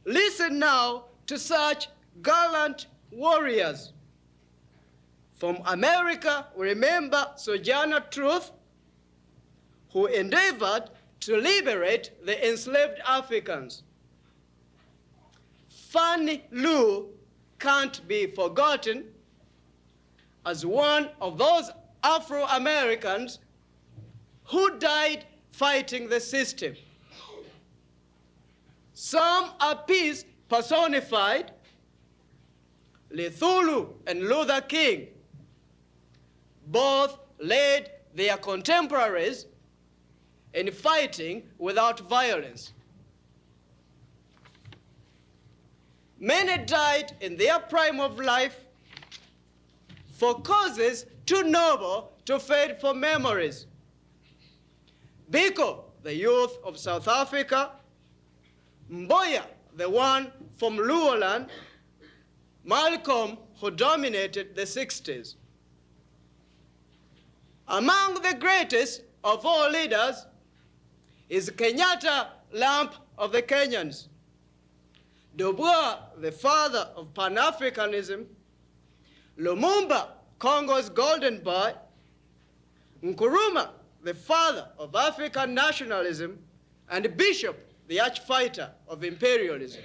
Listen now to such gallant warriors. From America, we remember Sojourner Truth, who endeavored to liberate the enslaved Africans. Fannie Lou can't be forgotten as one of those Afro-Americans who died fighting the system. Some are peace personified, Lithulu and Luther King. Both led their contemporaries in fighting without violence. Many died in their prime of life for causes too noble to fade for memories. Biko, the youth of South Africa, Mboya, the one from Luoland, Malcolm, who dominated the 60s. Among the greatest of all leaders is Kenyatta, lamp of the Kenyans, Dubois, the father of Pan-Africanism, Lumumba, Congo's golden boy, Nkrumah, the father of African nationalism, and Bishop, the arch-fighter of imperialism.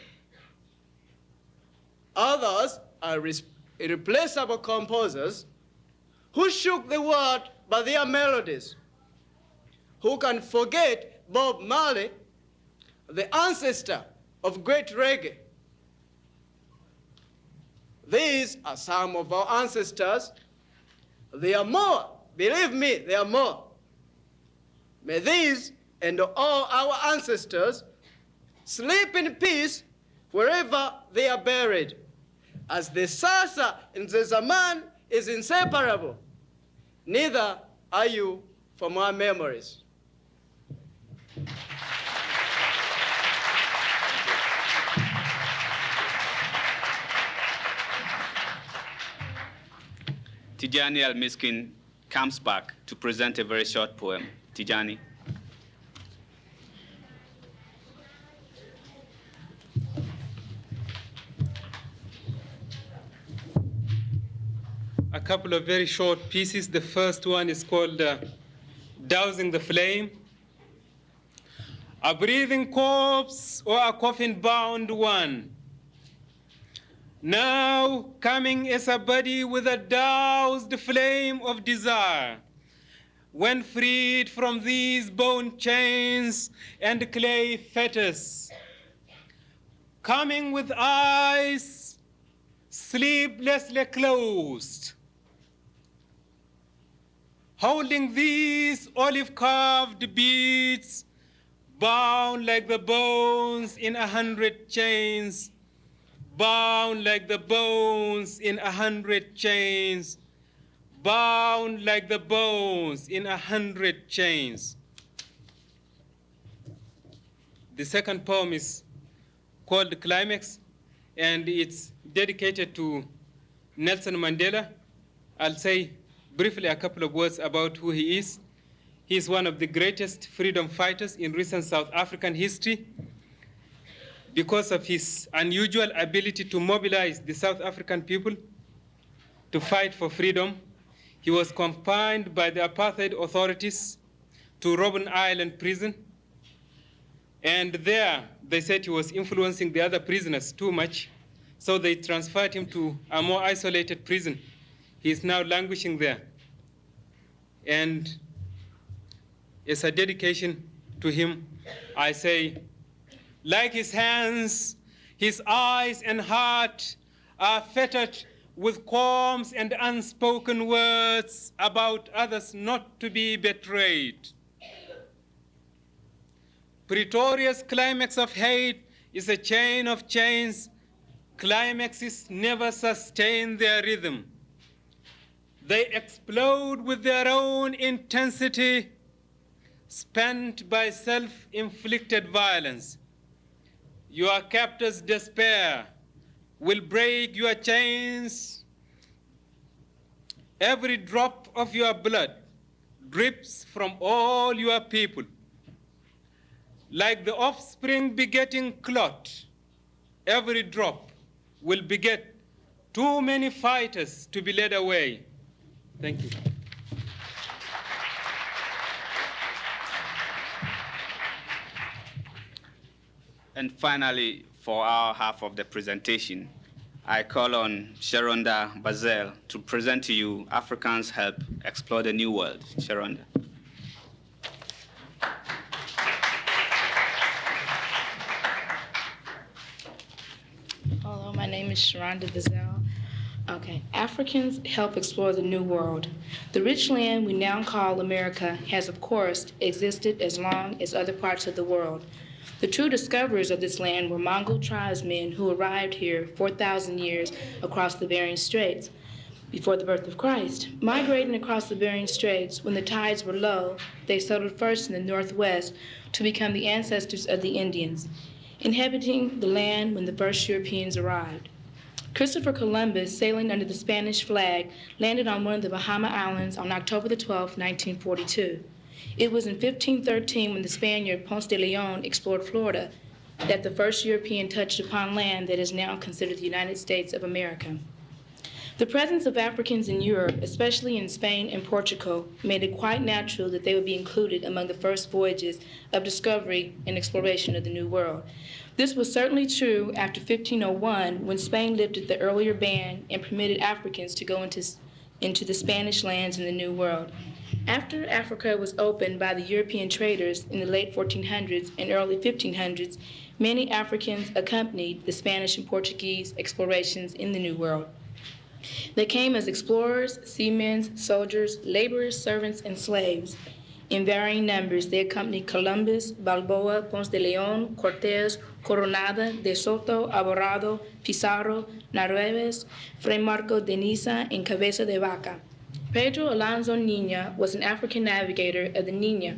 Others are irreplaceable composers who shook the world by their melodies. Who can forget Bob Marley, the ancestor of great reggae? These are some of our ancestors. There are more. Believe me, there are more. May these and all our ancestors sleep in peace wherever they are buried, as the Sasa and the Zaman is inseparable. Neither are you from our memories. Tijani Al-Miskin comes back to present a very short poem. Tijani. A couple of very short pieces. The first one is called Dousing the Flame. A breathing corpse or a coffin-bound one, now coming as a body with a doused flame of desire, when freed from these bone chains and clay fetters, coming with eyes sleeplessly closed, holding these olive-carved beads, bound like the bones in 100 chains, bound like the bones in 100 chains, bound like the bones in 100 chains. The second poem is called Climax, and it's dedicated to Nelson Mandela. I'll say briefly a couple of words about who he is. He is one of the greatest freedom fighters in recent South African history because of his unusual ability to mobilize the South African people to fight for freedom. He was confined by the apartheid authorities to Robben Island prison. And there, they said he was influencing the other prisoners too much, so they transferred him to a more isolated prison. He is now languishing there. And as a dedication to him, I say, like his hands, his eyes and heart are fettered with qualms and unspoken words about others not to be betrayed. Pretoria's climax of hate is a chain of chains. Climaxes never sustain their rhythm. They explode with their own intensity, spent by self-inflicted violence. Your captor's despair will break your chains. Every drop of your blood drips from all your people. Like the offspring begetting clot, every drop will beget too many fighters to be led away. Thank you. And finally, for our half of the presentation, I call on Sharonda Bazel to present to you Africans Help Explore the New World. Sharonda. Hello, my name is Sharonda Bazell. Okay, Africans help explore the New World. The rich land we now call America has, of course, existed as long as other parts of the world. The true discoverers of this land were Mongol tribesmen who arrived here 4,000 years across the Bering Straits before the birth of Christ. Migrating across the Bering Straits when the tides were low, they settled first in the northwest to become the ancestors of the Indians, inhabiting the land when the first Europeans arrived. Christopher Columbus, sailing under the Spanish flag, landed on one of the Bahama Islands on October the 12th, 1942. It was in 1513 when the Spaniard Ponce de Leon explored Florida that the first European touched upon land that is now considered the United States of America. The presence of Africans in Europe, especially in Spain and Portugal, made it quite natural that they would be included among the first voyages of discovery and exploration of the New World. This was certainly true after 1501, when Spain lifted the earlier ban and permitted Africans to go into the Spanish lands in the New World. After Africa was opened by the European traders in the late 1400s and early 1500s, many Africans accompanied the Spanish and Portuguese explorations in the New World. They came as explorers, seamen, soldiers, laborers, servants, and slaves. In varying numbers, they accompanied Columbus, Balboa, Ponce de Leon, Cortés, Coronada, de Soto, Alvarado, Pizarro, Narvaez, Fray Marco de Niza, and Cabeza de Vaca. Pedro Alonso Nina was an African navigator of the Nina,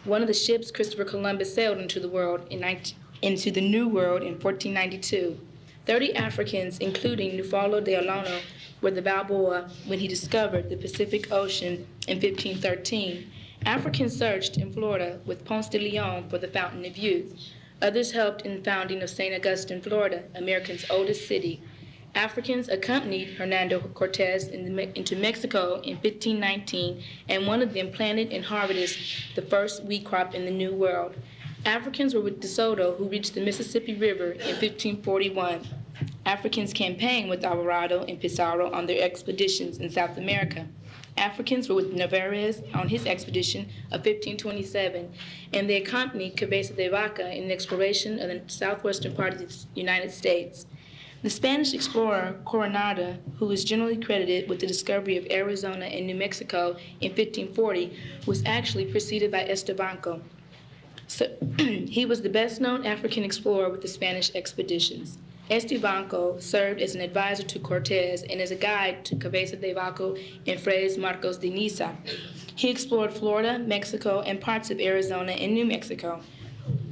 one of the ships Christopher Columbus sailed into the New World in 1492. 30 Africans, including Nufalo de Olano, were the Balboa when he discovered the Pacific Ocean in 1513. Africans searched in Florida with Ponce de Leon for the Fountain of Youth. Others helped in the founding of St. Augustine, Florida, America's oldest city. Africans accompanied Hernando Cortés into Mexico in 1519, and one of them planted and harvested the first wheat crop in the New World. Africans were with De Soto, who reached the Mississippi River in 1541. Africans campaigned with Alvarado and Pizarro on their expeditions in South America. Africans were with Narvaez on his expedition of 1527, and they accompanied Cabeza de Vaca in the exploration of the southwestern part of the United States. The Spanish explorer Coronada, who is generally credited with the discovery of Arizona and New Mexico in 1540, was actually preceded by Estebanco. So he was the best-known African explorer with the Spanish expeditions. Estebanco served as an advisor to Cortez and as a guide to Cabeza de Vaca and Fray Marcos de Niza. He explored Florida, Mexico, and parts of Arizona and New Mexico.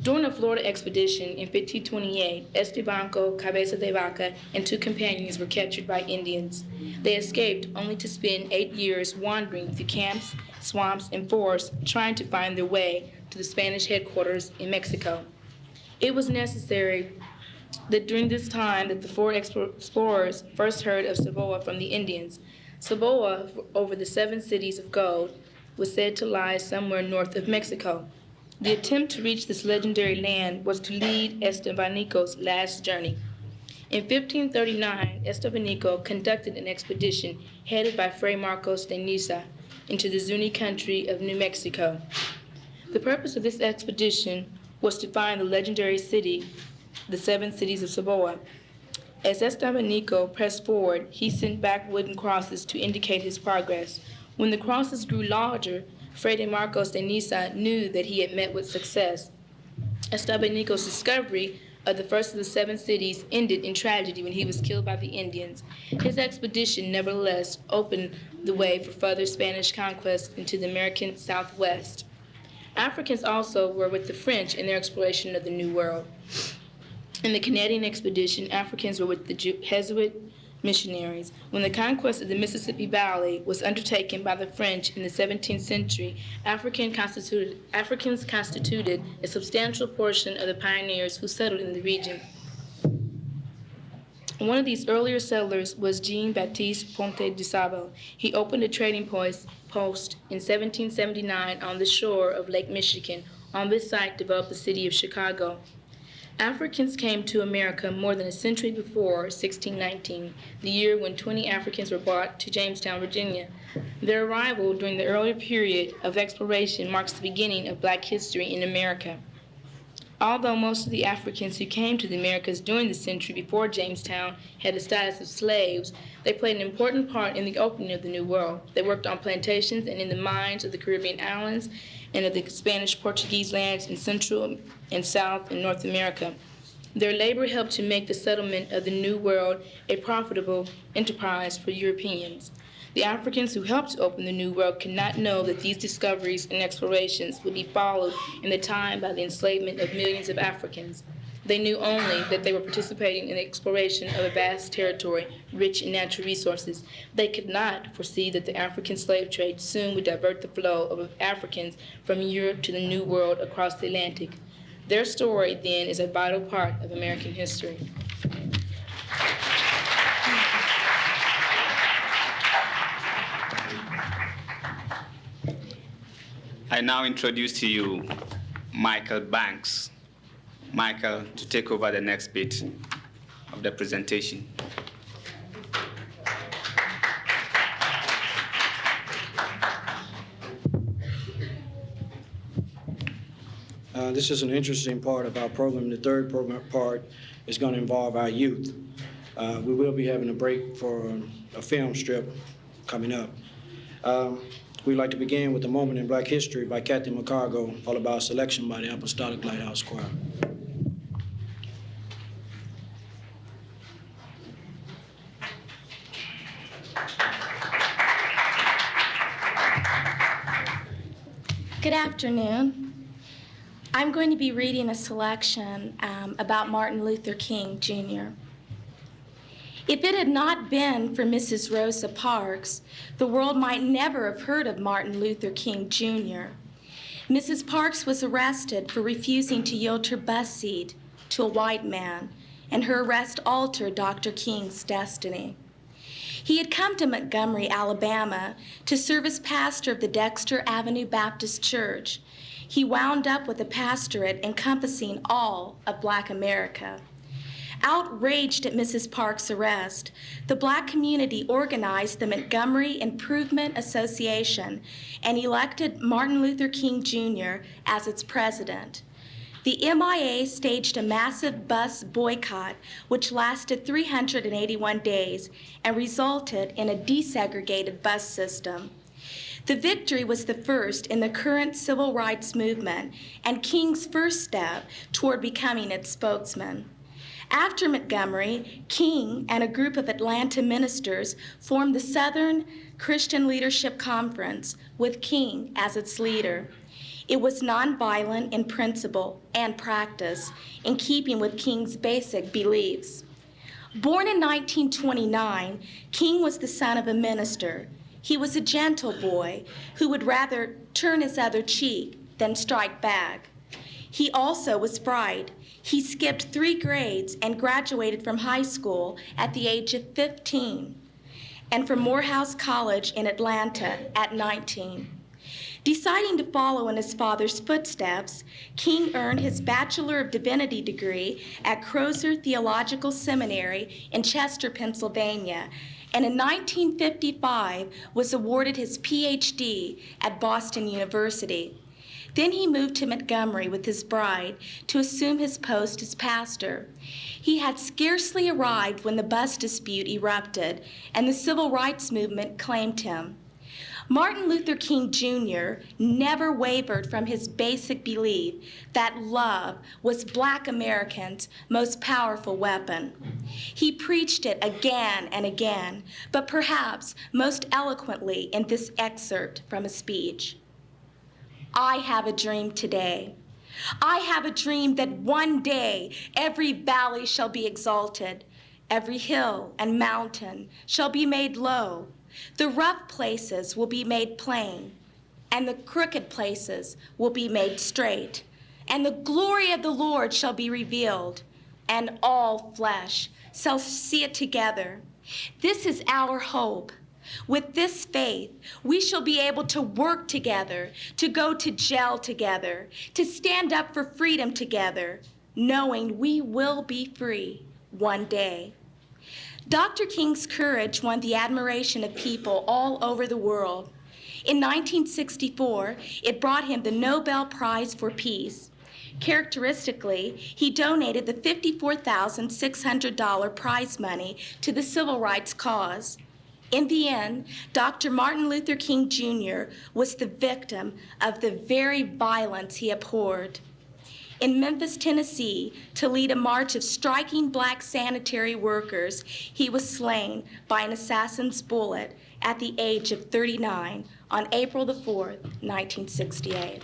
During the Florida expedition in 1528, Estebanco, Cabeza de Vaca, and 2 companions were captured by Indians. They escaped only to spend 8 years wandering through camps, swamps, and forests trying to find their way to the Spanish headquarters in Mexico. It was necessary that during this time that the 4 explorers first heard of Cibola from the Indians. Cibola, over the 7 cities of gold, was said to lie somewhere north of Mexico. The attempt to reach this legendary land was to lead Estebanico's last journey. In 1539, Estebanico conducted an expedition headed by Fray Marcos de Niza into the Zuni country of New Mexico. The purpose of this expedition was to find the legendary city, the 7 cities of Cibola. As Estebanico pressed forward, he sent back wooden crosses to indicate his progress. When the crosses grew larger, Fray Marcos de Niza knew that he had met with success. Estebanico's discovery of the first of the 7 cities ended in tragedy when he was killed by the Indians. His expedition, nevertheless, opened the way for further Spanish conquest into the American Southwest. Africans also were with the French in their exploration of the New World. In the Canadian expedition, Africans were with the Jesuit missionaries. When the conquest of the Mississippi Valley was undertaken by the French in the 17th century, Africans constituted a substantial portion of the pioneers who settled in the region. One of these earlier settlers was Jean-Baptiste Ponte de Sable. He opened a trading post in 1779 on the shore of Lake Michigan. On this site developed the city of Chicago. Africans came to America more than a century before 1619, the year when 20 Africans were brought to Jamestown, Virginia. Their arrival during the earlier period of exploration marks the beginning of Black history in America. Although most of the Africans who came to the Americas during the century before Jamestown had the status of slaves, they played an important part in the opening of the New World. They worked on plantations and in the mines of the Caribbean islands and of the Spanish-Portuguese lands in Central and South and North America. Their labor helped to make the settlement of the New World a profitable enterprise for Europeans. The Africans who helped to open the New World could not know that these discoveries and explorations would be followed in the time by the enslavement of millions of Africans. They knew only that they were participating in the exploration of a vast territory rich in natural resources. They could not foresee that the African slave trade soon would divert the flow of Africans from Europe to the New World across the Atlantic. Their story, then, is a vital part of American history. I now introduce to you Michael Banks. Michael, to take over the next bit of the presentation. This is an interesting part of our program. The third program part is going to involve our youth. We will be having a break for a film strip coming up. We'd like to begin with a moment in Black history by Kathy McCargo, followed by a selection by the Apostolic Lighthouse Choir. Good afternoon. I'm going to be reading a selection about Martin Luther King, Jr. If it had not been for Mrs. Rosa Parks, the world might never have heard of Martin Luther King, Jr. Mrs. Parks was arrested for refusing to yield her bus seat to a white man, and her arrest altered Dr. King's destiny. He had come to Montgomery, Alabama, to serve as pastor of the Dexter Avenue Baptist Church. He wound up with a pastorate encompassing all of Black America. Outraged at Mrs. Parks' arrest, the Black community organized the Montgomery Improvement Association and elected Martin Luther King Jr. as its president. The MIA staged a massive bus boycott, which lasted 381 days and resulted in a desegregated bus system. The victory was the first in the current civil rights movement and King's first step toward becoming its spokesman. After Montgomery, King and a group of Atlanta ministers formed the Southern Christian Leadership Conference with King as its leader. It was nonviolent in principle and practice, in keeping with King's basic beliefs. Born in 1929, King was the son of a minister. He was a gentle boy who would rather turn his other cheek than strike back. He also was bright. He skipped 3 grades and graduated from high school at the age of 15, and from Morehouse College in Atlanta at 19. Deciding to follow in his father's footsteps, King earned his Bachelor of Divinity degree at Crozer Theological Seminary in Chester, Pennsylvania, and in 1955 was awarded his PhD at Boston University. Then he moved to Montgomery with his bride to assume his post as pastor. He had scarcely arrived when the bus dispute erupted and the civil rights movement claimed him. Martin Luther King Jr. never wavered from his basic belief that love was Black Americans' most powerful weapon. He preached it again and again, but perhaps most eloquently in this excerpt from a speech. I have a dream today. I have a dream that one day every valley shall be exalted, every hill and mountain shall be made low. The rough places will be made plain, and the crooked places will be made straight. And the glory of the Lord shall be revealed, and all flesh shall see it together. This is our hope. With this faith, we shall be able to work together, to go to jail together, to stand up for freedom together, knowing we will be free one day. Dr. King's courage won the admiration of people all over the world. In 1964, it brought him the Nobel Prize for Peace. Characteristically, he donated the $54,600 prize money to the civil rights cause. In the end, Dr. Martin Luther King Jr. was the victim of the very violence he abhorred. In Memphis, Tennessee, to lead a march of striking Black sanitary workers, he was slain by an assassin's bullet at the age of 39 on April the 4th, 1968.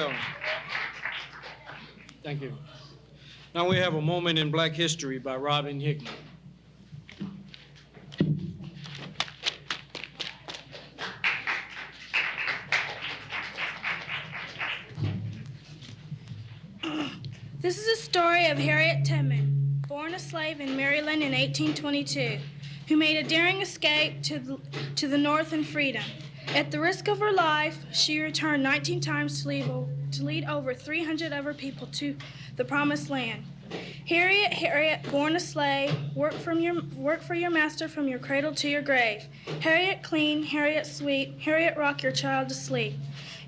gentlemen. Thank you. Now we have a moment in Black history by Robin Hickman. This is a story of Harriet Tubman, born a slave in Maryland in 1822, who made a daring escape to the North in freedom. At the risk of her life, she returned 19 times to lead over 300 of her people to the Promised Land. Harriet, born a slave, work for your master from your cradle to your grave. Harriet clean, Harriet sweet, Harriet rock your child to sleep.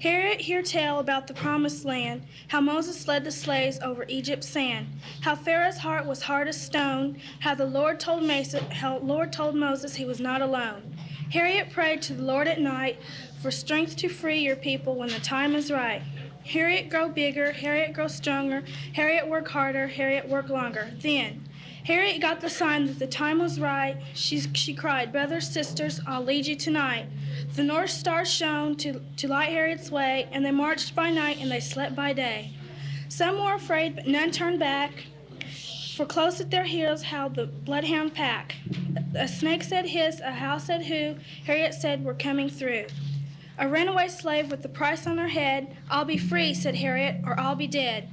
Harriet hear tell about the Promised Land, how Moses led the slaves over Egypt's sand, how Pharaoh's heart was hard as stone, how the Lord told Moses he was not alone. Harriet prayed to the Lord at night for strength to free your people when the time is right. Harriet grow bigger, Harriet grow stronger, Harriet work harder, Harriet work longer. Then, Harriet got the sign that the time was right. She cried, brothers, sisters, I'll lead you tonight. The North Star shone to light Harriet's way, and they marched by night and they slept by day. Some were afraid, but none turned back, for close at their heels howled the bloodhound pack. A snake said hiss, a howl said who, Harriet said we're coming through. A runaway slave with the price on her head, I'll be free, said Harriet, or I'll be dead.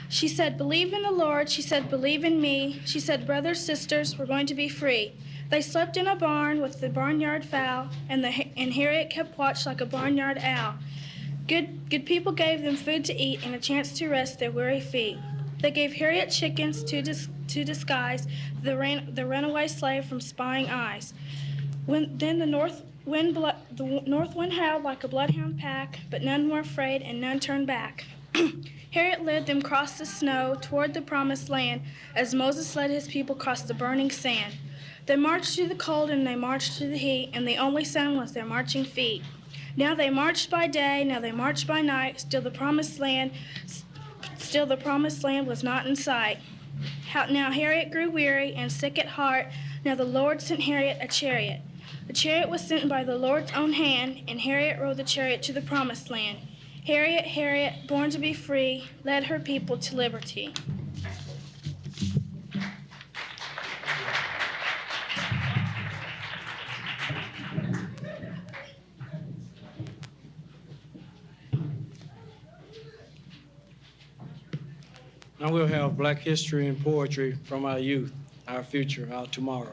She said, believe in the Lord. She said, believe in me. She said, brothers, sisters, we're going to be free. They slept in a barn with the barnyard fowl, and Harriet kept watch like a barnyard owl. Good people gave them food to eat and a chance to rest their weary feet. They gave Harriet chickens to disguise the runaway slave from spying eyes. Then the north wind howled like a bloodhound pack, but none were afraid and none turned back. Harriet led them across the snow toward the Promised Land as Moses led his people across the burning sand. They marched through the cold and they marched through the heat, and the only sound was their marching feet. Now they marched by day, now they marched by night, still the Promised Land was not in sight. Now Harriet grew weary and sick at heart. Now the Lord sent Harriet a chariot. The chariot was sent by the Lord's own hand, and Harriet rode the chariot to the Promised Land. Harriet, Harriet, born to be free, led her people to liberty. Now we'll have Black history and poetry from our youth, our future, our tomorrow.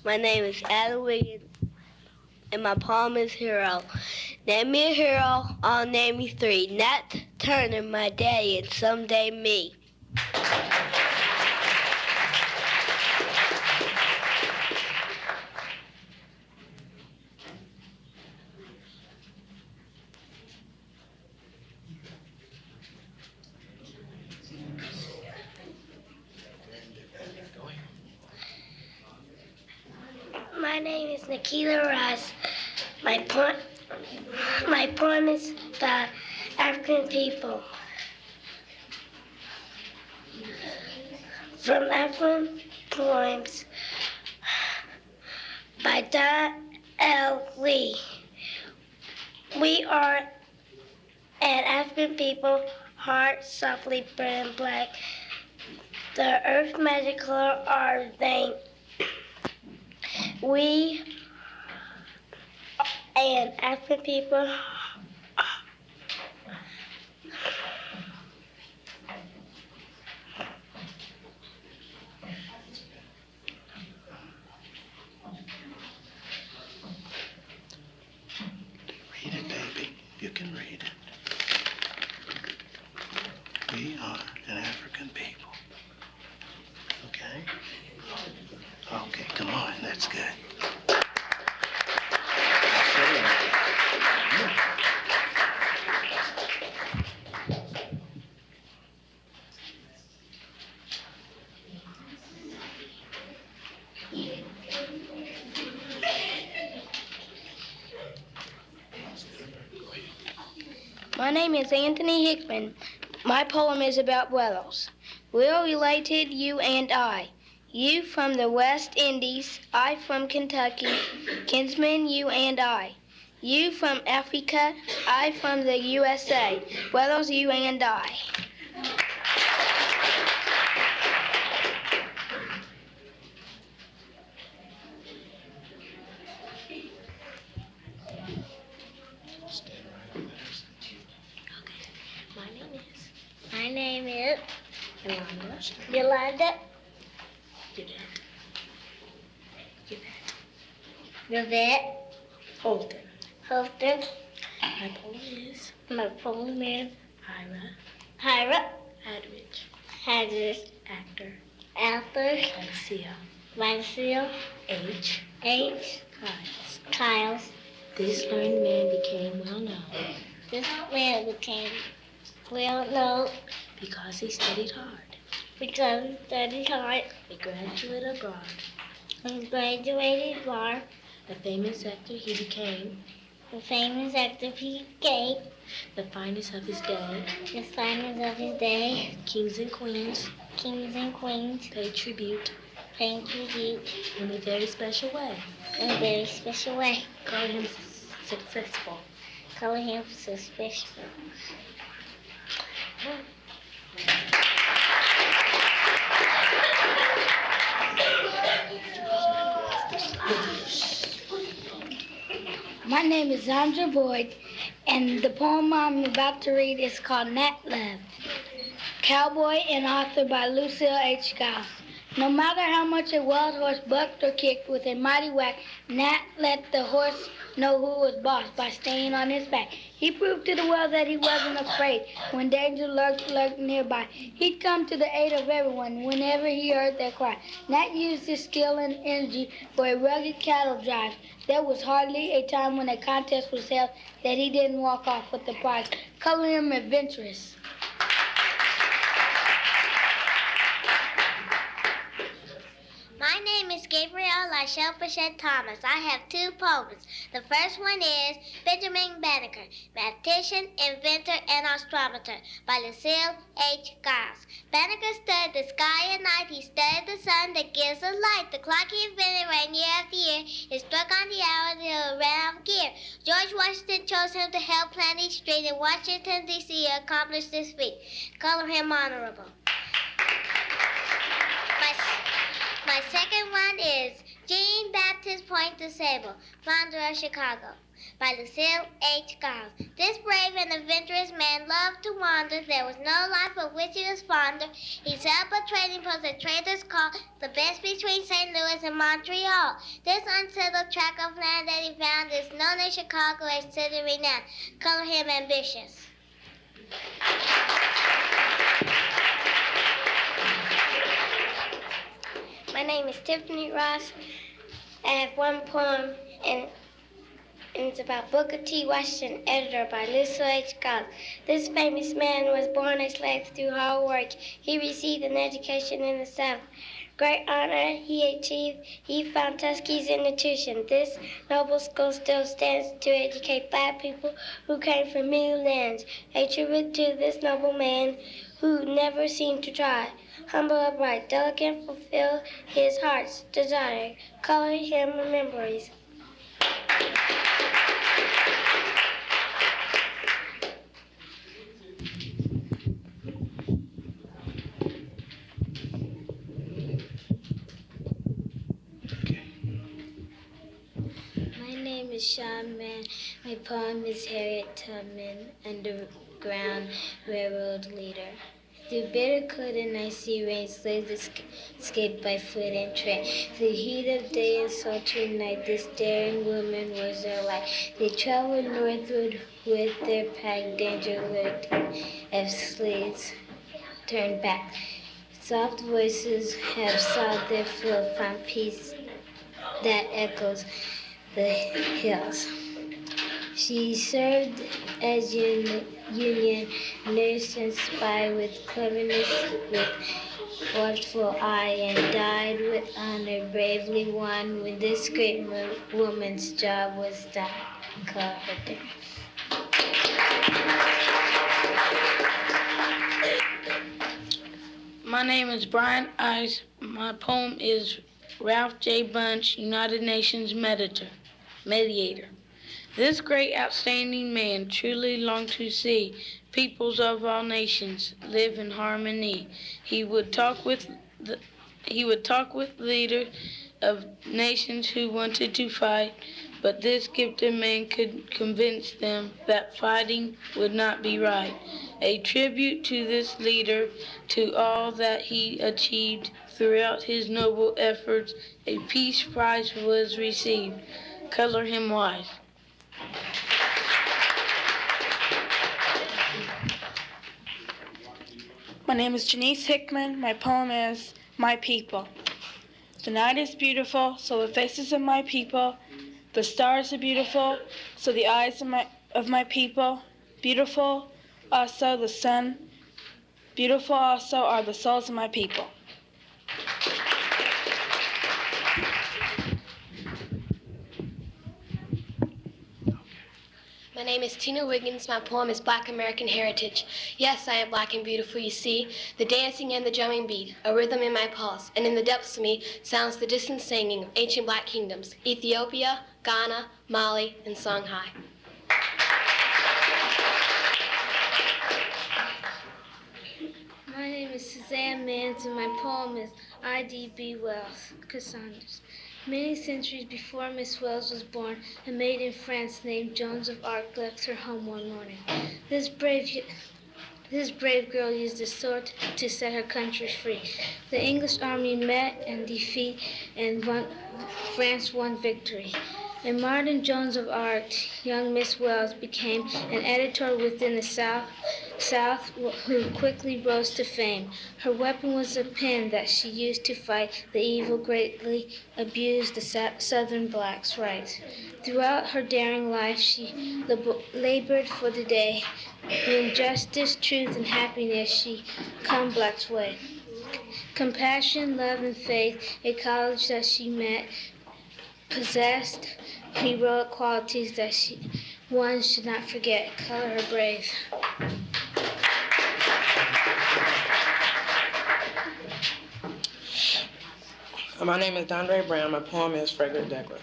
My name is Adam Wiggins, and my poem is Hero. Name me a hero, I'll name you three. Nat Turner, my daddy, and someday me. My name is Nikita Ross. My poem is the African people. From African Poems by Don L. Lee. We are an African people, heart softly burning black. The earth magic color our vein. We and African people read it, baby. You can read it. We are an African people. Okay? Okay, come on, that's good. My name is Anthony Hickman. My poem is about willows. We're related, you and I. You from the West Indies, I from Kentucky, kinsmen, you and I. You from Africa, I from the USA, brothers, you and I. My name is Yolanda. Yvette. Holton. My poem is Hyra. Hadridge. Actor. Marcia. H. Kyles. This learned man became well known This man became well known because he studied hard. He graduated A graduate abroad. bar. A famous actor he became. The famous actor he became. The finest of his day. The finest of his day. Kings and queens. Pay tribute. In a very special way. Call him successful. My name is Zandra Boyd, and the poem I'm about to read is called Nat Love. Cowboy and author by Lucille H. Giles. No matter how much a wild horse bucked or kicked with a mighty whack, Nat let the horse know who was boss by staying on his back. He proved to the world that he wasn't afraid when danger lurked nearby. He'd come to the aid of everyone whenever he heard their cry. Nat used his skill and energy for a rugged cattle drive. There was hardly a time when a contest was held that he didn't walk off with the prize. Color him adventurous. My name is Gabrielle Lachelle Bichette Thomas. I have two poems. The first one is Benjamin Banneker, mathematician, inventor, and astronomer, by Lucille H. Giles. Banneker studied the sky at night. He studied the sun that gives us light. The clock he invented ran year after year. It struck on the hour until it ran out of gear. George Washington chose him to help plan each street, and Washington, D.C. accomplished this feat. Color him honorable. My second one is Jean Baptist Point de Sable, founder of Chicago, by Lucille H. Giles. This brave and adventurous man loved to wander. There was no life of which he was fonder. He set up a trading post that traders call the best between St. Louis and Montreal. This unsettled tract of land that he found is known in Chicago as city renowned. Color him ambitious. My name is Tiffany Ross. I have one poem, and it's about Booker T. Washington, editor by Lucille H. Giles. This famous man was born a slave through hard work. He received an education in the South. Great honor he achieved. He found Tuskegee institution. This noble school still stands to educate black people who came from many lands. A tribute to this noble man who never seemed to try. Humble, upright, delicate, fulfill his heart's desire. Color him memories. My name is Sean Mann. My poem is Harriet Tubman, Underground Railroad Leader. Through bitter cold and icy rain, slaves escaped by foot and tread. Through heat of day and sultry night, this daring woman was their light. They traveled northward with their pack, danger lurked as slaves turned back. Soft voices have sought their fill, found peace that echoes the hills. She served as Union nurse and spy with cleverness, with watchful eye, and died with honor, bravely won when this great woman's job was done. Call her death. My name is Brian Ice. My poem is Ralph J. Bunch, United Nations Mediator. This great outstanding man truly longed to see peoples of all nations live in harmony. He would talk with leaders of nations who wanted to fight, but this gifted man could convince them that fighting would not be right. A tribute to this leader, to all that he achieved throughout his noble efforts, a peace prize was received. Color him wise. My name is Janice Hickman. My poem is My People. The night is beautiful, so the faces of my people. The stars are beautiful, so the eyes of my people. Beautiful also the sun. Beautiful also are the souls of my people. My name is Tina Wiggins. My poem is Black American Heritage. Yes, I am black and beautiful, you see. The dancing and the drumming beat, a rhythm in my pulse, and in the depths of me sounds the distant singing of ancient black kingdoms, Ethiopia, Ghana, Mali, and Songhai. My name is Suzanne Mans, and my poem is I.D.B. Wells, Cassandras. Many centuries before Miss Wells was born, a maid in France named Joan of Arc left her home one morning. This brave girl used a sword to set her country free. The English army met and defeated, and France won victory. In modern Joan of Arc, young Miss Wells became an editor within the South who quickly rose to fame. Her weapon was a pen that she used to fight the evil greatly abused the Southern blacks' rights. Throughout her daring life, she labored for the day when justice, truth, and happiness she come blacks' way. Compassion, love, and faith, a college that she met, possessed heroic qualities that one should not forget. Color her brave. My name is Dondre Brown. My poem is Frederick Douglass.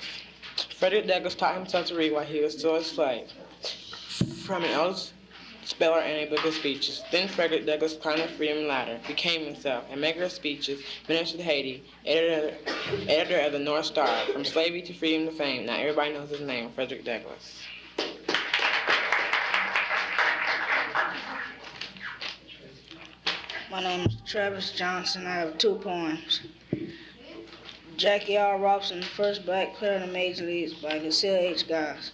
Frederick Douglass taught himself to read while he was still a slave, from an eldest speller and a book of speeches. Then Frederick Douglass climbed the freedom ladder, became himself, a maker of speeches, minister to Haiti, editor of the North Star, from slavery to freedom to fame. Now everybody knows his name, Frederick Douglass. My name is Travis Johnson. I have 2 poems. Jackie R. Robinson, the first black player in the Major Leagues, by Lucille H. Giles.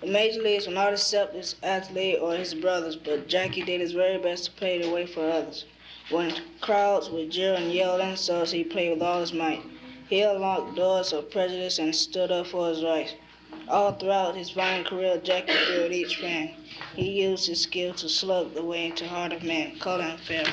The Major Leagues will not accept his athlete or his brothers, but Jackie did his very best to pave the way for others. When crowds would jeer and yell insults, he played with all his might. He unlocked doors of prejudice and stood up for his rights. All throughout his fine career, Jackie thrilled each fan. He used his skill to slug the way into the heart of man, calling him fair.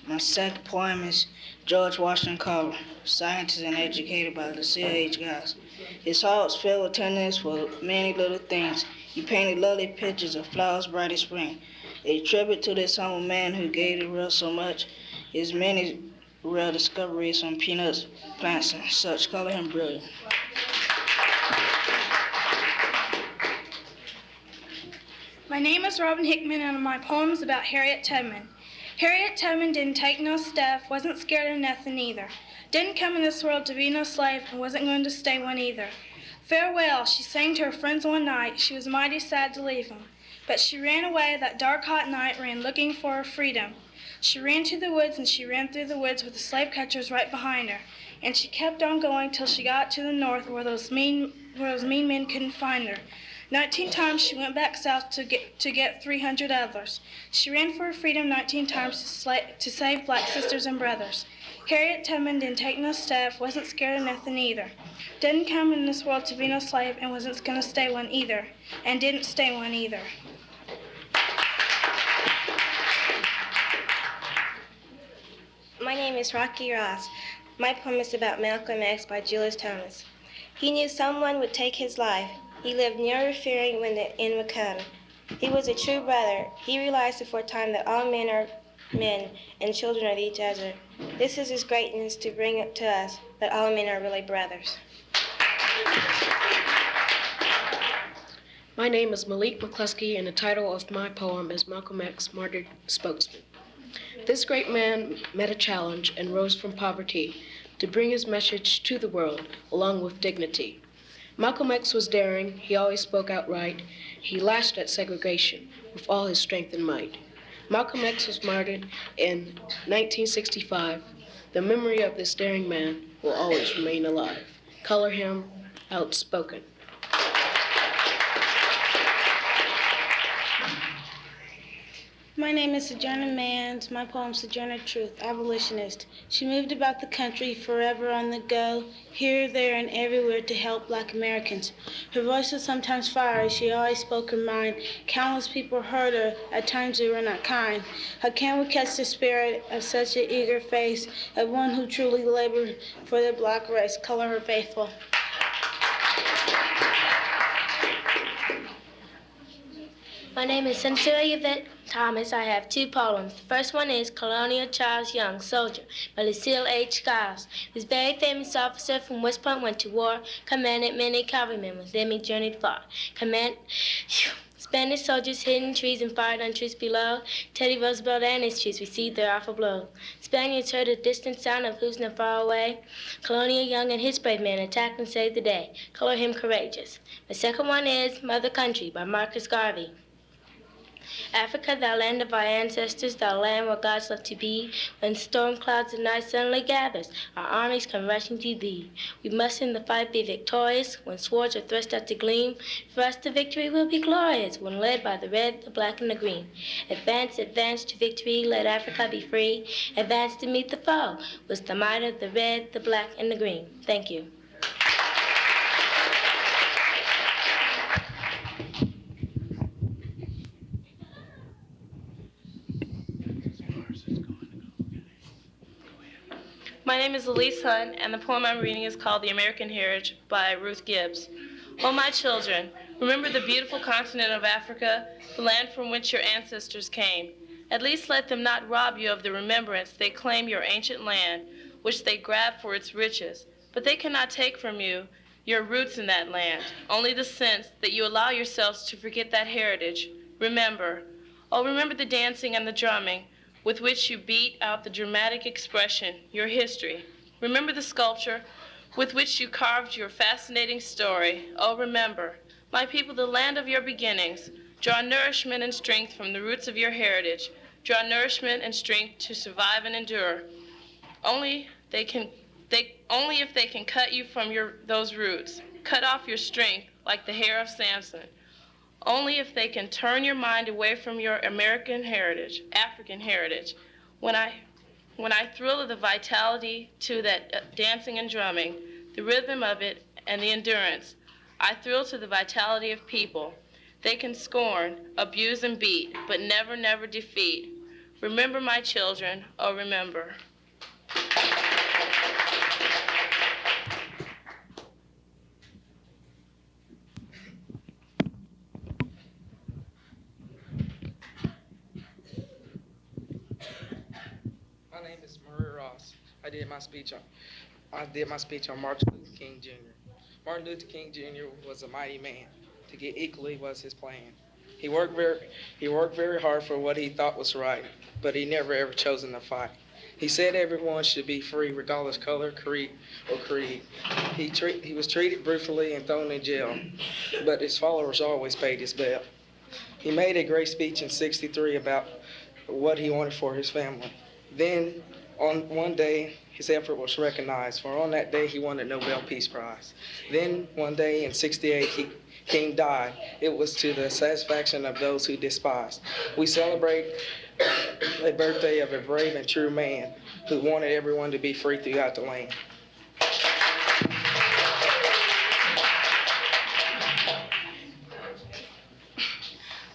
My second poem is George Washington Carver, scientist and educated by Lucille H. Giles. His heart was filled with tenderness for many little things. He painted lovely pictures of flowers bright in spring. A tribute to this humble man who gave the world so much. His many rare discoveries on peanuts, plants, and such. Color him brilliant. My name is Robin Hickman, and my poem is about Harriet Tubman. Harriet Tubman didn't take no stuff, wasn't scared of nothing either. Didn't come in this world to be no slave, and wasn't going to stay one either. Farewell, she sang to her friends one night. She was mighty sad to leave them. But she ran away that dark, hot night, ran looking for her freedom. She ran to the woods, and she ran through the woods with the slave catchers right behind her. And she kept on going till she got to the north where those mean men couldn't find her. 19 times she went back south to get 300 others. She ran for her freedom 19 times to save black sisters and brothers. Harriet Tubman didn't take no stuff, wasn't scared of nothing either. Didn't come in this world to be no slave, and wasn't gonna stay one either. And didn't stay one either. My name is Rocky Ross. My poem is about Malcolm X by Julius Thomas. He knew someone would take his life. He lived near fearing when the end would come. He was a true brother. He realized before time that all men are men, and children of each other. This is his greatness to bring it to us that all men are really brothers. My name is Malik McCluskey, and the title of my poem is Malcolm X, Martyred Spokesman. This great man met a challenge and rose from poverty to bring his message to the world, along with dignity. Malcolm X was daring, he always spoke outright, he lashed at segregation with all his strength and might. Malcolm X was martyred in 1965. The memory of this daring man will always remain alive. Color him outspoken. My name is Sojourner Mans. My poem, Sojourner Truth, abolitionist. She moved about the country, forever on the go, here, there, and everywhere to help Black Americans. Her voice was sometimes fiery. She always spoke her mind. Countless people heard her. At times they were not kind. How can we catch the spirit of such an eager face, of one who truly labored for the Black race? Color her faithful. My name is Cynthia Yvette Thomas. I have two poems. The first one is Colonel Charles Young, Soldier, by Lucille H. Skiles. This very famous officer from West Point went to war, commanded many cavalrymen with them he journeyed far. Spanish soldiers hid in trees and fired on troops below. Teddy Roosevelt and his troops received their awful blow. Spaniards heard a distant sound of hoofs not far away. Colonel Young and his brave men attacked and saved the day. Color him courageous. The second one is Mother Country by Marcus Garvey. Africa, thou land of our ancestors, thou land where gods love to be. When storm clouds of night suddenly gathers, our armies come rushing to thee. We must in the fight be victorious. When swords are thrust out to gleam, for us the victory will be glorious. When led by the red, the black, and the green. Advance, advance to victory, let Africa be free. Advance to meet the foe, with the might of the red, the black, and the green. Thank you. My name is Elise Hunt, and the poem I'm reading is called The American Heritage by Ruth Gibbs. Oh, my children, remember the beautiful continent of Africa, the land from which your ancestors came. At least let them not rob you of the remembrance they claim your ancient land, which they grab for its riches. But they cannot take from you your roots in that land, only the sense that you allow yourselves to forget that heritage. Remember, oh, remember the dancing and the drumming, with which you beat out the dramatic expression, your history. Remember the sculpture with which you carved your fascinating story. Oh, remember, my people, the land of your beginnings. Draw nourishment and strength from the roots of your heritage. Draw nourishment and strength to survive and endure. Only if they can cut you from those roots, cut off your strength like the hair of Samson. Only if they can turn your mind away from your American heritage, African heritage. When I thrill of the vitality to that dancing and drumming, the rhythm of it and the endurance, I thrill to the vitality of people. They can scorn, abuse, and beat, but never, never defeat. Remember, my children, oh, remember. My name is Maria Ross. I did my speech on Martin Luther King Jr. Martin Luther King Jr. was a mighty man. To get equally was his plan. He worked very hard for what he thought was right, but he never ever chosen to fight. He said everyone should be free regardless of color, creed, or creed. He was treated brutally and thrown in jail, but his followers always paid his bill. He made a great speech in '63 about what he wanted for his family. Then, on one day, his effort was recognized, for on that day he won the Nobel Peace Prize. Then, one day in '68, King died. It was to the satisfaction of those who despised. We celebrate the birthday of a brave and true man who wanted everyone to be free throughout the land.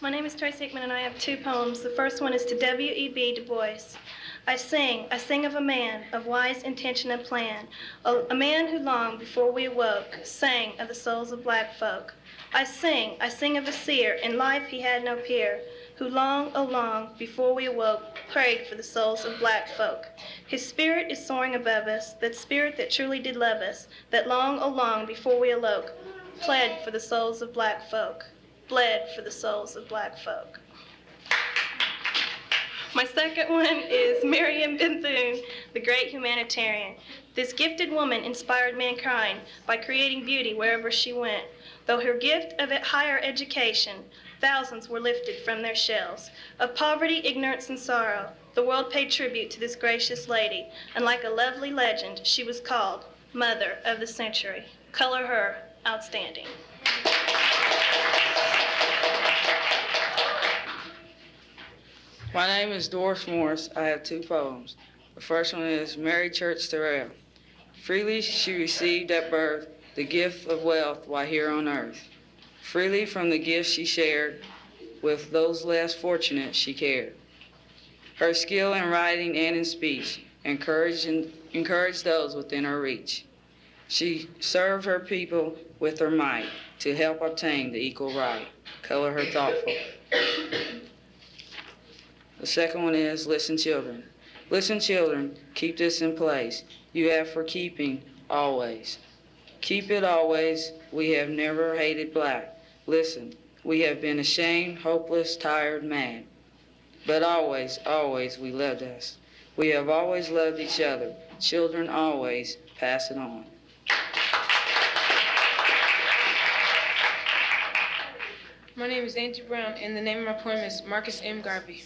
My name is Tracy Hickman, and I have two poems. The first one is to W.E.B. Du Bois. I sing of a man of wise intention and plan, a man who long before we awoke sang of the souls of black folk. I sing of a seer, in life he had no peer, who long, oh long, before we awoke, prayed for the souls of black folk. His spirit is soaring above us, that spirit that truly did love us, that long, oh long, before we awoke, pled for the souls of black folk, bled for the souls of black folk. My second one is Miriam Bethune, the great humanitarian. This gifted woman inspired mankind by creating beauty wherever she went. Though her gift of higher education, thousands were lifted from their shells. Of poverty, ignorance, and sorrow, the world paid tribute to this gracious lady, and like a lovely legend, she was called Mother of the Century. Color her outstanding. My name is Doris Morris. I have two poems. The first one is Mary Church Terrell. Freely she received at birth the gift of wealth while here on earth. Freely from the gift she shared, with those less fortunate she cared. Her skill in writing and in speech encouraged those within her reach. She served her people with her might to help obtain the equal right. Color her thoughtful. The second one is Listen Children. Listen children, keep this in place. You have for keeping always. Keep it always, we have never hated black. Listen, we have been ashamed, hopeless, tired, mad. But always, always we loved us. We have always loved each other. Children always pass it on. My name is Angie Brown, and the name of my poem is Marcus M. Garvey.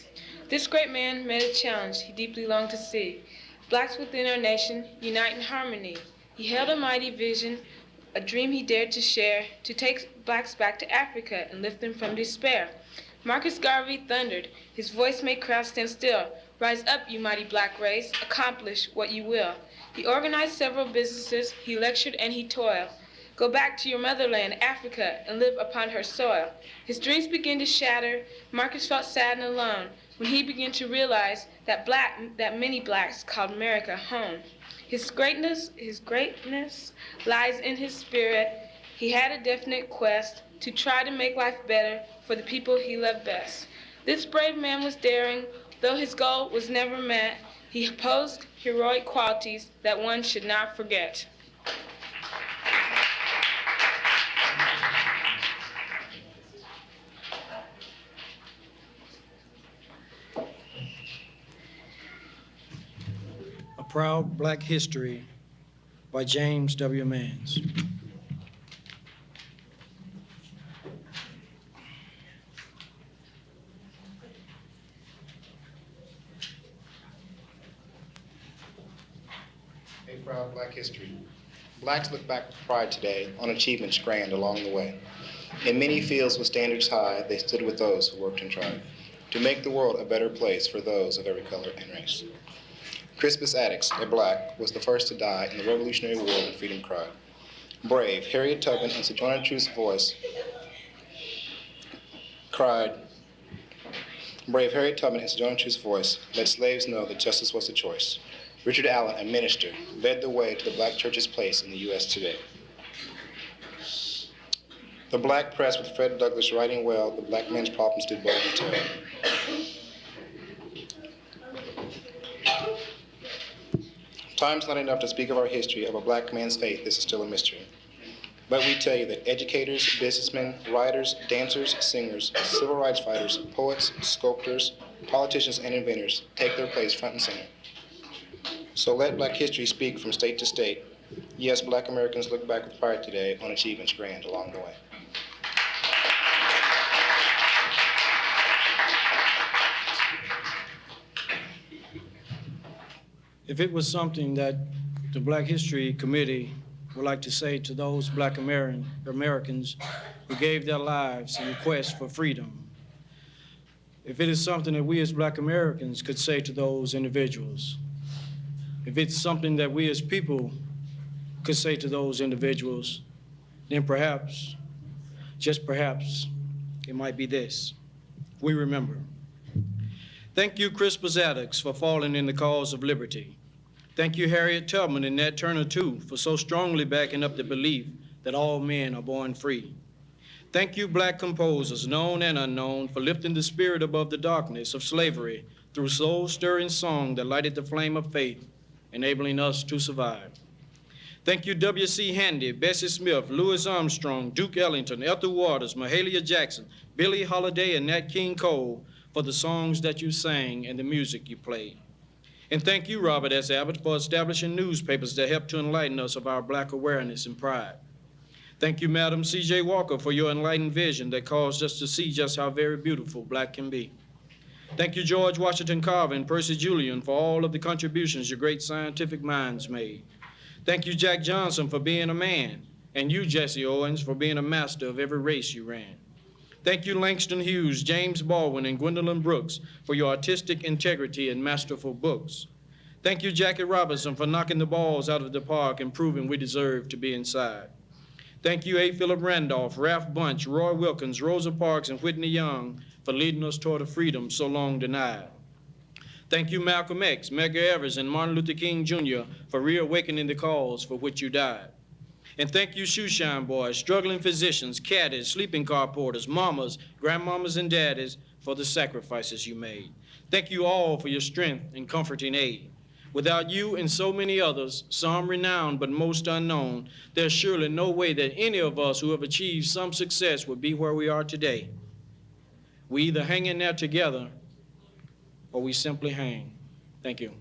This great man met a challenge he deeply longed to see. Blacks within our nation unite in harmony. He held a mighty vision, a dream he dared to share, to take blacks back to Africa and lift them from despair. Marcus Garvey thundered, his voice made crowds stand still. Rise up, you mighty black race, accomplish what you will. He organized several businesses, he lectured and he toiled. Go back to your motherland, Africa, and live upon her soil. His dreams began to shatter. Marcus felt sad and alone when he began to realize that many blacks called America home. His greatness lies in his spirit. He had a definite quest to try to make life better for the people he loved best. This brave man was daring, though his goal was never met. He posed heroic qualities that one should not forget. Proud Black History by James W. Mans. A proud Black history. Blacks look back with pride today on achievements grand along the way. In many fields with standards high, they stood with those who worked and tried to make the world a better place for those of every color and race. Crispus Attucks, a black, was the first to die in the Revolutionary War and freedom cry. Brave Harriet Tubman, in Sojourner Truth's voice, cried, brave Harriet Tubman, in Sojourner Truth's voice, let slaves know that justice was the choice. Richard Allen, a minister, led the way to the black church's place in the U.S. today. The black press, with Fred Douglass writing well, the black men's problems did boldly tell. Time's not enough to speak of our history of a black man's faith. This is still a mystery. But we tell you that educators, businessmen, writers, dancers, singers, civil rights fighters, poets, sculptors, politicians, and inventors take their place front and center. So let black history speak from state to state. Yes, black Americans look back with pride today on achievements grand along the way. If it was something that the Black History Committee would like to say to those black Americans who gave their lives in the quest for freedom, if it is something that we as black Americans could say to those individuals, if it's something that we as people could say to those individuals, then perhaps, just perhaps, it might be this. We remember. Thank you, Crispus Attucks, for falling in the cause of liberty. Thank you, Harriet Tubman and Nat Turner, too, for so strongly backing up the belief that all men are born free. Thank you, black composers, known and unknown, for lifting the spirit above the darkness of slavery through soul-stirring song that lighted the flame of faith, enabling us to survive. Thank you, W.C. Handy, Bessie Smith, Louis Armstrong, Duke Ellington, Ethel Waters, Mahalia Jackson, Billie Holiday, and Nat King Cole for the songs that you sang and the music you played. And thank you, Robert S. Abbott, for establishing newspapers that help to enlighten us of our black awareness and pride. Thank you, Madam C.J. Walker, for your enlightened vision that caused us to see just how very beautiful black can be. Thank you, George Washington Carver and Percy Julian, for all of the contributions your great scientific minds made. Thank you, Jack Johnson, for being a man, and you, Jesse Owens, for being a master of every race you ran. Thank you, Langston Hughes, James Baldwin, and Gwendolyn Brooks, for your artistic integrity and masterful books. Thank you, Jackie Robinson, for knocking the balls out of the park and proving we deserve to be inside. Thank you, A. Philip Randolph, Ralph Bunche, Roy Wilkins, Rosa Parks, and Whitney Young for leading us toward a freedom so long denied. Thank you, Malcolm X, Medgar Evers, and Martin Luther King Jr. for reawakening the cause for which you died. And thank you, shoeshine boys, struggling physicians, caddies, sleeping car porters, mamas, grandmamas, and daddies for the sacrifices you made. Thank you all for your strength and comforting aid. Without you and so many others, some renowned but most unknown, there's surely no way that any of us who have achieved some success would be where we are today. We either hang in there together or we simply hang. Thank you.